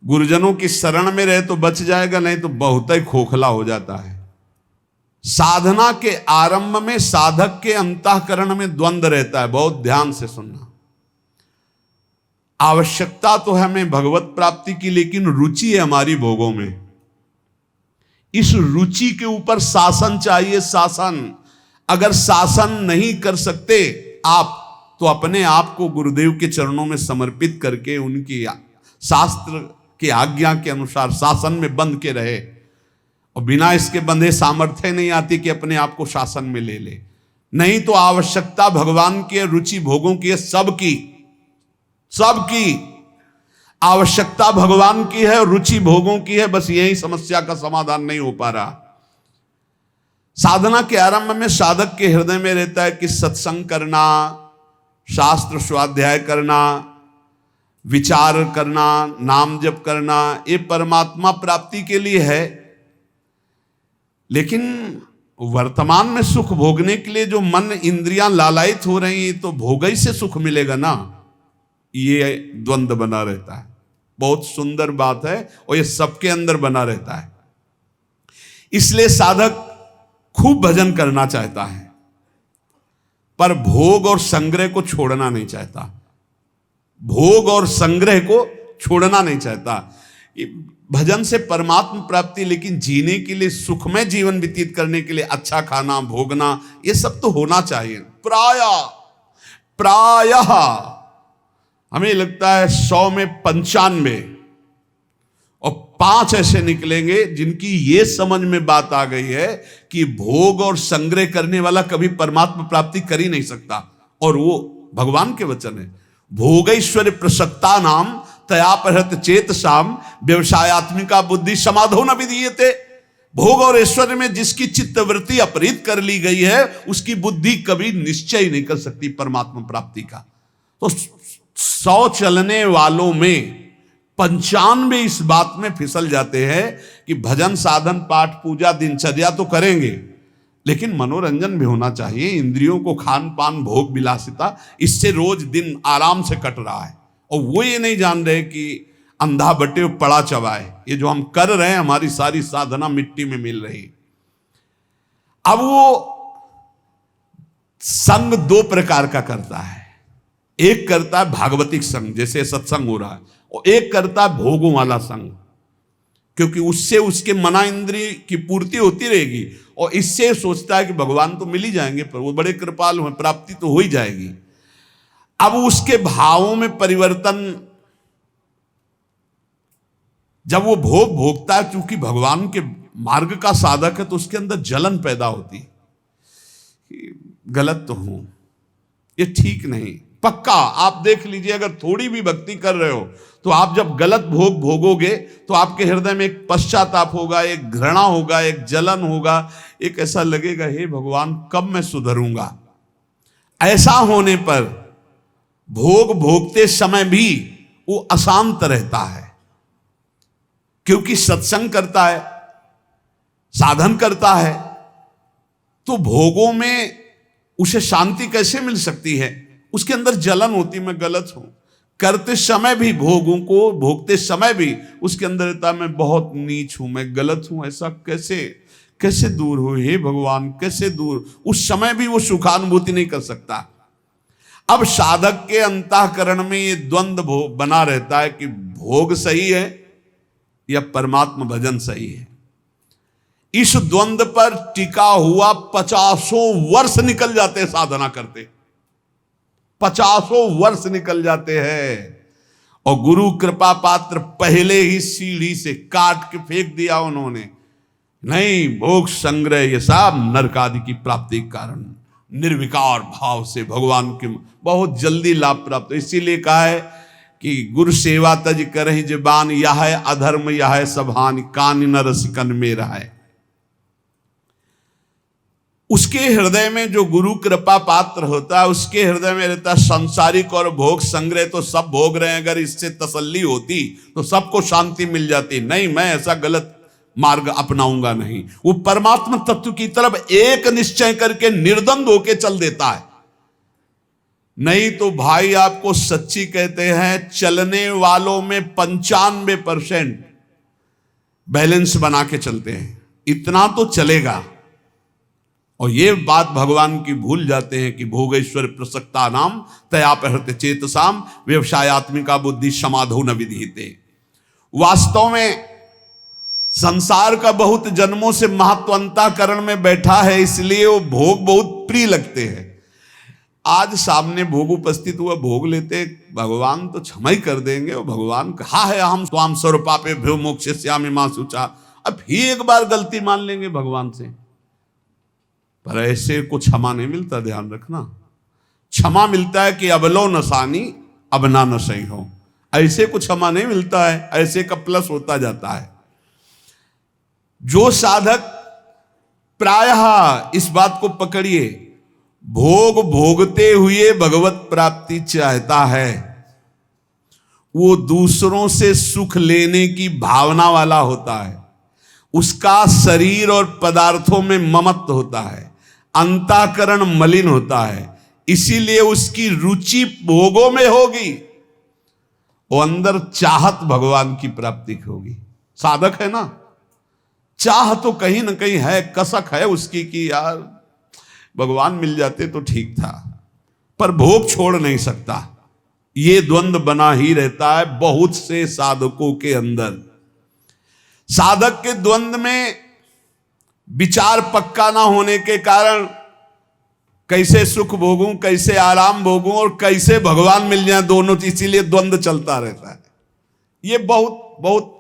गुरुजनों की शरण में रहे तो बच जाएगा, नहीं तो बहुत ही खोखला हो जाता है। साधना के आरंभ में साधक के अंतःकरण में द्वंद्व रहता है। बहुत ध्यान से सुनना। आवश्यकता तो है हमें भगवत प्राप्ति की, लेकिन रुचि है हमारी भोगों में। इस रुचि के ऊपर शासन चाहिए, शासन। अगर शासन नहीं कर सकते आप, तो अपने आप को गुरुदेव के चरणों में समर्पित करके उनकी शास्त्र की आज्ञा के अनुसार शासन में बंध के रहे। और बिना इसके बंधे सामर्थ्य नहीं आती कि अपने आप को शासन में ले ले। नहीं तो आवश्यकता भगवान की है, रुचि भोगों की है, सबकी आवश्यकता भगवान की है और रुचि भोगों की है। बस यही समस्या का समाधान नहीं हो पा रहा। साधना के आरंभ में साधक के हृदय में रहता है कि सत्संग करना, शास्त्र स्वाध्याय करना, विचार करना, नाम जप करना, ये परमात्मा प्राप्ति के लिए है। लेकिन वर्तमान में सुख भोगने के लिए जो मन इंद्रियां लालायित हो रही हैं, तो भोग ही से सुख मिलेगा ना, ये द्वंद्व बना रहता है। बहुत सुंदर बात है और ये सबके अंदर बना रहता है। इसलिए साधक खूब भजन करना चाहता है, पर भोग और संग्रह को छोड़ना नहीं चाहता। भोग और संग्रह को छोड़ना नहीं चाहता। भजन से परमात्मा प्राप्ति, लेकिन जीने के लिए, सुखमय जीवन व्यतीत करने के लिए अच्छा खाना, भोगना, ये सब तो होना चाहिए। प्रायः हमें लगता है 100 में 95 और 5 ऐसे निकलेंगे जिनकी ये समझ में बात आ गई है कि भोग और संग्रह करने वाला कभी परमात्मा प्राप्ति कर ही नहीं सकता। और वो भगवान के वचन है, भोगैश्वर्य प्रसक्ता नाम तयापहृत चेतसाम व्यवसायत्मिका बुद्धि समाधो न विधीयते। भोग और ऐश्वर्य में जिसकी चित्तवृत्ति अपहृत कर ली गई है, उसकी बुद्धि कभी निश्चय नहीं कर सकती परमात्मा प्राप्ति का। तो 100 चलने वालों में 95 इस बात में फिसल जाते हैं कि भजन, साधन, पाठ, पूजा, दिनचर्या तो करेंगे, लेकिन मनोरंजन भी होना चाहिए। इंद्रियों को खान पान, भोग विलासिता, इससे रोज दिन आराम से कट रहा है। और वो ये नहीं जान रहे कि अंधा बटे पड़ा चबाए। ये जो हम कर रहे हैं, हमारी सारी साधना मिट्टी में मिल रही। अब वो संग 2 प्रकार का करता है। एक करता है भागवतिक संग, जैसे सत्संग हो रहा है, और एक करता है भोगों वाला संग, क्योंकि उससे उसके मना इंद्रिय की पूर्ति होती रहेगी। और इससे सोचता है कि भगवान तो मिल ही जाएंगे, पर वो बड़े कृपालु हैं, प्राप्ति तो हो ही जाएगी। अब उसके भावों में परिवर्तन, जब वो भोग भोगता है, क्योंकि भगवान के मार्ग का साधक है, तो उसके अंदर जलन पैदा होती है। गलत तो हूं, ये ठीक नहीं। पक्का आप देख लीजिए, अगर थोड़ी भी भक्ति कर रहे हो, तो आप जब गलत भोग भोगोगे तो आपके हृदय में एक पश्चाताप होगा, एक घृणा होगा, एक जलन होगा, एक ऐसा लगेगा, हे भगवान कब मैं सुधरूंगा। ऐसा होने पर भोग भोगते समय भी वो अशांत रहता है, क्योंकि सत्संग करता है, साधन करता है, तो भोगों में उसे शांति कैसे मिल सकती है। उसके अंदर जलन होती, मैं गलत हूं। करते समय भी, भोगों को भोगते समय भी उसके अंदर रहता, मैं बहुत नीच हूं, मैं गलत हूं। ऐसा कैसे दूर हो, हे भगवान कैसे दूर। उस समय भी वो सुखानुभूति नहीं कर सकता। अब साधक के अंतःकरण में ये द्वंद्व बना रहता है कि भोग सही है या परमात्मा भजन सही है। इस द्वंद्व पर टिका हुआ 50 वर्ष निकल जाते हैं साधना करते, 50 वर्ष निकल जाते हैं। और गुरु कृपा पात्र पहले ही सीढ़ी से काट के फेंक दिया उन्होंने। नहीं, भोग संग्रह ये सब नरक आदि की प्राप्ति के कारण निर्विकार भाव से भगवान के बहुत जल्दी लाभ प्राप्त। इसीलिए कहा है कि गुरु सेवा तज करहि जबान, यह है अधर्म यह है सभान, कान न रसिकन में रहा। उसके हृदय में जो गुरु कृपा पात्र होता है, उसके हृदय में रहता है संसारिक और भोग संग्रह तो सब भोग रहे हैं, अगर इससे तसल्ली होती तो सबको शांति मिल जाती। नहीं, मैं ऐसा गलत मार्ग अपनाऊंगा नहीं। वो परमात्मा तत्व की तरफ एक निश्चय करके निर्द्वंद होके चल देता है। नहीं तो भाई आपको सच्ची कहते हैं, चलने वालों में 95% बैलेंस बना के चलते हैं, इतना तो चलेगा। और ये बात भगवान की भूल जाते हैं कि भोगेश्वर प्रसक्ता नाम तयापहृत चेतसाम व्यवसायत्मिका बुद्धि समाधो न विधीते। वास्तव में संसार का बहुत जन्मों से महत्वंताकरण में बैठा है, इसलिए वो भोग बहुत प्रिय लगते हैं। आज सामने भोग उपस्थित हुआ, भोग लेते, भगवान तो क्षमा ही कर देंगे। और भगवान कहा है हम स्वाम स्वरूपापे भ्यो मोक्षयिष्यामि मा शुचा। अब ही एक बार गलती मान लेंगे भगवान से, पर ऐसे को क्षमा नहीं मिलता, ध्यान रखना। क्षमा मिलता है कि अबलो नसानी अब ना न सही हो, ऐसे को क्षमा नहीं मिलता है, ऐसे का प्लस होता जाता है। जो साधक प्रायः इस बात को पकड़िए, भोग भोगते हुए भगवत प्राप्ति चाहता है, वो दूसरों से सुख लेने की भावना वाला होता है। उसका शरीर और पदार्थों में ममत्व होता है, अंतःकरण मलिन होता है, इसीलिए उसकी रुचि भोगों में होगी, वो अंदर चाहत भगवान की प्राप्ति की होगी। साधक है ना, चाह तो कहीं ना कहीं है, कसक है उसकी कि यार भगवान मिल जाते तो ठीक था, पर भोग छोड़ नहीं सकता। ये द्वंद्व बना ही रहता है बहुत से साधकों के अंदर। साधक के द्वंद्व में विचार पक्का ना होने के कारण कैसे सुख भोगूं, कैसे आराम भोगूं और कैसे भगवान मिल जाए, दोनों, इसीलिए द्वंद्व चलता रहता है। ये बहुत बहुत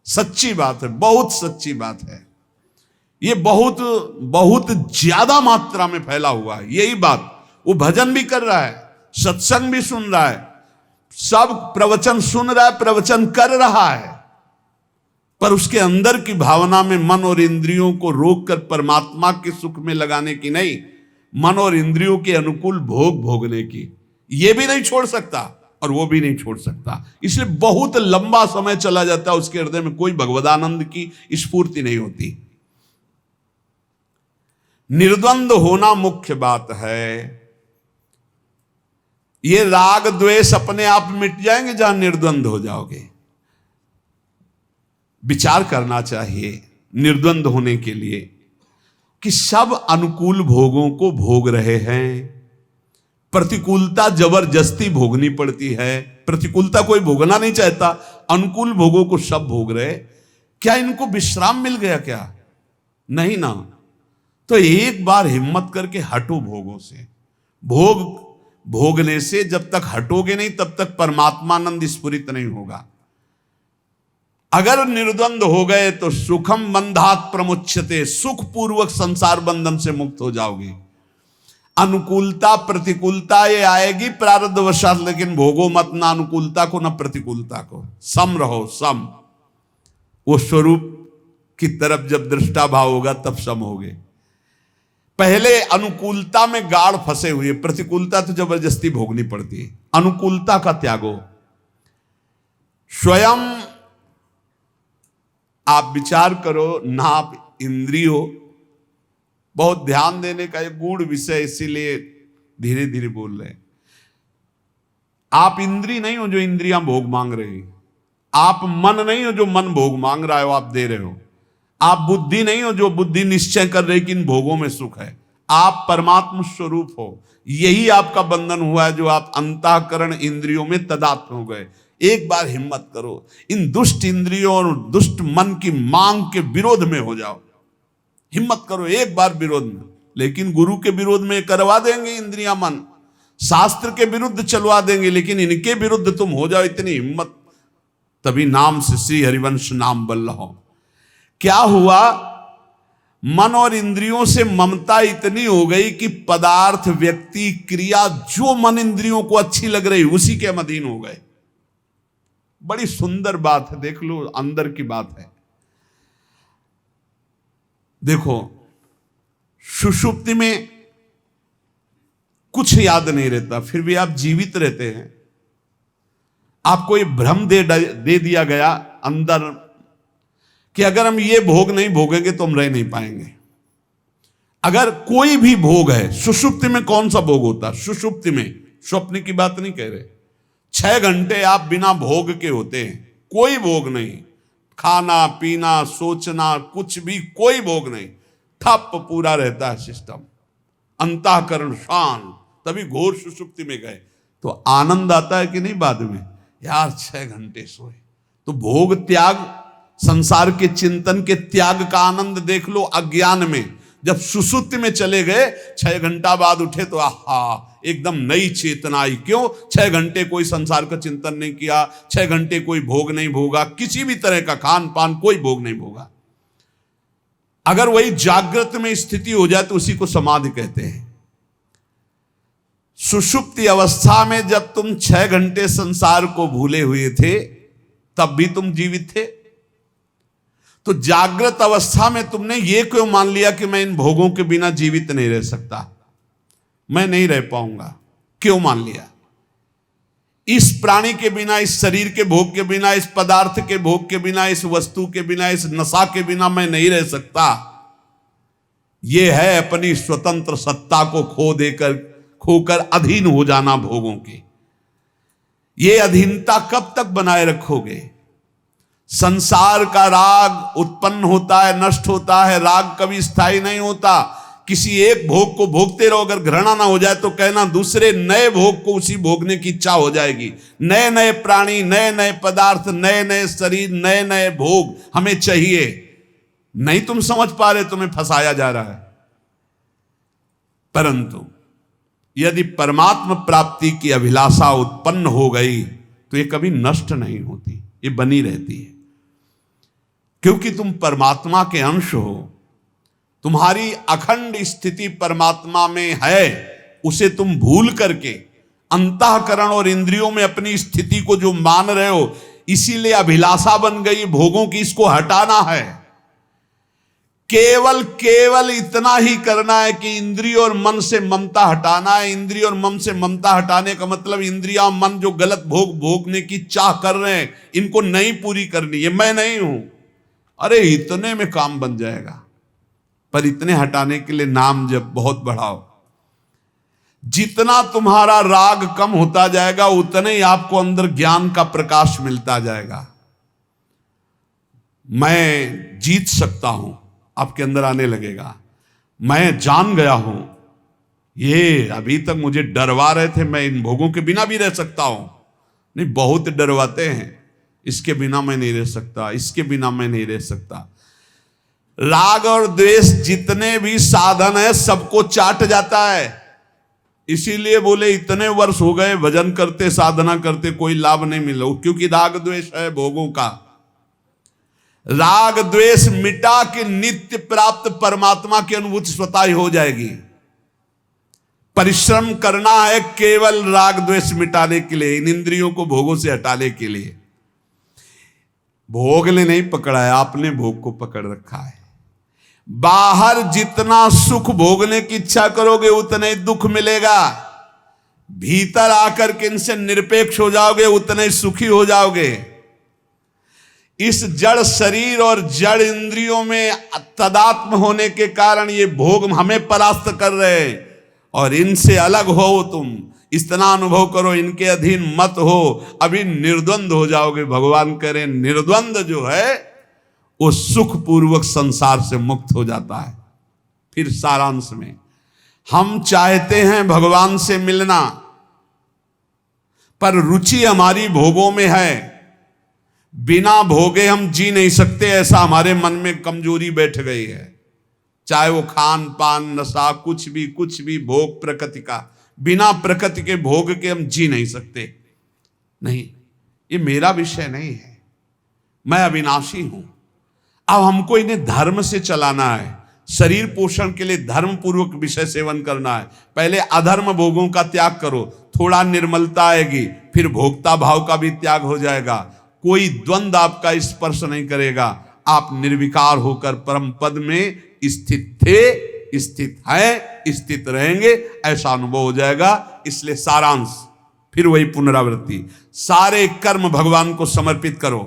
सच्ची बात है, बहुत सच्ची बात है। ये बहुत बहुत ज्यादा मात्रा में फैला हुआ है यही बात। वो भजन भी कर रहा है, सत्संग भी सुन रहा है, सब प्रवचन सुन रहा है, प्रवचन कर रहा है, पर उसके अंदर की भावना में मन और इंद्रियों को रोककर परमात्मा के सुख में लगाने की नहीं, मन और इंद्रियों के अनुकूल भोग भोगने की, ये भी नहीं छोड़ सकता और वो भी नहीं छोड़ सकता। इसलिए बहुत लंबा समय चला जाता है, उसके हृदय में कोई भगवदानंद की स्फूर्ति नहीं होती। निर्द्वंद होना मुख्य बात है। ये राग द्वेष अपने आप मिट जाएंगे जहां निर्द्वंद हो जाओगे। विचार करना चाहिए निर्द्वंद होने के लिए कि सब अनुकूल भोगों को भोग रहे हैं, प्रतिकूलता जबरदस्ती भोगनी पड़ती है। प्रतिकूलता कोई भोगना नहीं चाहता, अनुकूल भोगों को सब भोग रहे। क्या इनको विश्राम मिल गया क्या? नहीं ना। तो एक बार हिम्मत करके हटो भोगों से। भोग भोगने से जब तक हटोगे नहीं तब तक परमात्मानंद स्फुरित नहीं होगा। अगर निर्द्वंद हो गए तो सुखम बंधात प्रमुच्यते, सुख पूर्वक संसार बंधन से मुक्त हो जाओगे। अनुकूलता प्रतिकूलता ये आएगी प्रारब्धवशात, लेकिन भोगो मत ना अनुकूलता को ना प्रतिकूलता को, सम रहो, सम। वो स्वरूप की तरफ जब दृष्टा भाव होगा तब सम होगे। पहले अनुकूलता में गाढ़ फंसे हुए, प्रतिकूलता तो जबरदस्ती भोगनी पड़ती है। अनुकूलता का त्यागो। स्वयं आप विचार करो, नाप इंद्रियों, बहुत ध्यान देने का एक गूढ़ विषय, इसीलिए धीरे धीरे बोल रहे हैं। आप इंद्री नहीं हो जो इंद्रियां भोग मांग रही, आप मन नहीं हो जो मन भोग मांग रहा है वो आप दे रहे हो, आप बुद्धि नहीं हो जो बुद्धि निश्चय कर रही कि इन भोगों में सुख है। आप परमात्म स्वरूप हो। यही आपका बंधन हुआ है जो आप अंतःकरण इंद्रियों में तदात्म हो गए। एक बार हिम्मत करो, इन दुष्ट इंद्रियों और दुष्ट मन की मांग के विरोध में हो जाओ। हिम्मत करो एक बार विरोध में। लेकिन गुरु के विरोध में करवा देंगे इंद्रियां मन, शास्त्र के विरुद्ध चलवा देंगे, लेकिन इनके विरुद्ध तुम हो जाओ, इतनी हिम्मत। तभी नाम से श्री हरिवंश नाम बल रहो। क्या हुआ? मन और इंद्रियों से ममता इतनी हो गई कि पदार्थ, व्यक्ति, क्रिया जो मन इंद्रियों को अच्छी लग रही उसी के अधीन हो गए। बड़ी सुंदर बात है, देख लो, अंदर की बात है। देखो, सुषुप्ति में कुछ याद नहीं रहता, फिर भी आप जीवित रहते हैं। आपको ये भ्रम दे दिया गया अंदर कि अगर हम ये भोग नहीं भोगेंगे तो हम रह नहीं पाएंगे। अगर कोई भी भोग है, सुषुप्ति में कौन सा भोग होता है? सुषुप्ति में, स्वप्न की बात नहीं कह रहे, 6 घंटे आप बिना भोग के होते हैं, कोई भोग नहीं, खाना पीना सोचना कुछ भी, कोई भोग नहीं, ठप पूरा रहता है सिस्टम, अंतःकरण शांत, तभी घोर सुषुप्ति में गए तो आनंद आता है कि नहीं? बाद में यार 6 घंटे सोए, तो भोग त्याग, संसार के चिंतन के त्याग का आनंद देख लो। अज्ञान में जब सुषुप्ति में चले गए, 6 घंटा बाद उठे तो आहा, एकदम नई चेतना आई। क्यों? 6 घंटे कोई संसार का चिंतन नहीं किया, 6 घंटे कोई भोग नहीं भोगा, किसी भी तरह का खान पान कोई भोग नहीं भोगा। अगर वही जागृत में स्थिति हो जाए तो उसी को समाधि कहते हैं। सुषुप्ति अवस्था में जब तुम 6 घंटे संसार को भूले हुए थे, तब भी तुम जीवित थे। तो जागृत अवस्था में तुमने ये क्यों मान लिया कि मैं इन भोगों के बिना जीवित नहीं रह सकता, मैं नहीं रह पाऊंगा? क्यों मान लिया? इस प्राणी के बिना, इस शरीर के भोग के बिना, इस पदार्थ के भोग के बिना, इस वस्तु के बिना, इस नशा के बिना मैं नहीं रह सकता। यह है अपनी स्वतंत्र सत्ता को खोकर अधीन हो जाना भोगों के। ये अधीनता कब तक बनाए रखोगे? संसार का राग उत्पन्न होता है, नष्ट होता है, राग कभी स्थायी नहीं होता। किसी एक भोग को भोगते रहो, अगर घृणा ना हो जाए तो कहना दूसरे नए भोग को उसी भोगने की इच्छा हो जाएगी। नए नए प्राणी, नए नए पदार्थ, नए नए शरीर, नए नए भोग हमें चाहिए। नहीं तुम समझ पा रहे, तुम्हें फंसाया जा रहा है। परंतु यदि परमात्मा प्राप्ति की अभिलाषा उत्पन्न हो गई तो ये कभी नष्ट नहीं होती, ये बनी रहती है, क्योंकि तुम परमात्मा के अंश हो। तुम्हारी अखंड स्थिति परमात्मा में है, उसे तुम भूल करके अंतःकरण और इंद्रियों में अपनी स्थिति को जो मान रहे हो, इसीलिए अभिलाषा बन गई भोगों की, इसको हटाना है। केवल इतना ही करना है कि इंद्रिय और मन से ममता हटाना है। इंद्रिय और मन से ममता हटाने का मतलब इंद्रिया मन जो गलत भोग भोगने की चाह कर रहे हैं, इनको नहीं पूरी करनी, ये मैं नहीं हूं। अरे इतने में काम बन जाएगा, पर इतने हटाने के लिए नाम जब बहुत बढ़ाओ। जितना तुम्हारा राग कम होता जाएगा, उतने ही आपको अंदर ज्ञान का प्रकाश मिलता जाएगा। मैं जीत सकता हूं आपके अंदर आने लगेगा। मैं जान गया हूं, ये अभी तक मुझे डरवा रहे थे, मैं इन भोगों के बिना भी रह सकता हूं। नहीं, बहुत डरवाते हैं, इसके बिना मैं नहीं रह सकता, इसके बिना मैं नहीं रह सकता। राग और द्वेष जितने भी साधन है सबको चाट जाता है। इसीलिए बोले इतने वर्ष हो गए भजन करते, साधना करते, कोई लाभ नहीं मिला, क्योंकि राग द्वेष है भोगों का। राग द्वेष मिटा के नित्य प्राप्त परमात्मा की अनुभूति स्वतः ही हो जाएगी। परिश्रम करना है केवल राग द्वेष मिटाने के लिए, इन इंद्रियों को भोगों से हटाने के लिए। भोग ने नहीं पकड़ा है, आपने भोग को पकड़ रखा है। बाहर जितना सुख भोगने की इच्छा करोगे उतना ही दुख मिलेगा। भीतर आकर के इनसे निरपेक्ष हो जाओगे, उतने ही सुखी हो जाओगे। इस जड़ शरीर और जड़ इंद्रियों में तदात्म होने के कारण ये भोग हमें परास्त कर रहे हैं, और इनसे अलग हो तुम, इतना अनुभव करो, इनके अधीन मत हो, अभी निर्द्वंद हो जाओगे। भगवान करें निर्द्वंद जो है वो सुख पूर्वक संसार से मुक्त हो जाता है। फिर सारांश में हम चाहते हैं भगवान से मिलना, पर रुचि हमारी भोगों में है। बिना भोगे हम जी नहीं सकते, ऐसा हमारे मन में कमजोरी बैठ गई है। चाहे वो खान पान नशा कुछ भी भोग प्रकृति का, बिना प्रकृति के भोग के हम जी नहीं सकते। नहीं, ये मेरा विषय नहीं है, मैं अविनाशी हूं। अब हमको इन्हें धर्म से चलाना है, शरीर पोषण के लिए धर्म पूर्वक विषय सेवन करना है। पहले अधर्म भोगों का त्याग करो, थोड़ा निर्मलता आएगी, फिर भोक्ता भाव का भी त्याग हो जाएगा। कोई द्वंद्व आपका स्पर्श नहीं करेगा। आप निर्विकार होकर परम पद में स्थित थे, स्थित हैं, स्थित रहेंगे, ऐसा अनुभव हो जाएगा। इसलिए सारांश फिर वही पुनरावृत्ति, सारे कर्म भगवान को समर्पित करो,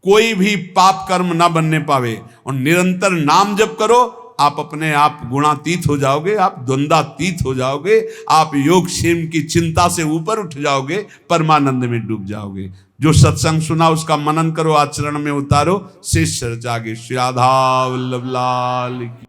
कोई भी पाप कर्म ना बनने पावे, और निरंतर नाम जप करो। आप अपने आप गुणातीत हो जाओगे, आप द्वंद्वातीत हो जाओगे, आप योग क्षेम की चिंता से ऊपर उठ जाओगे, परमानंद में डूब जाओगे। जो सत्संग सुना उसका मनन करो, आचरण में उतारो, शेष जागे। श्री राधा वल्लभ लाल की।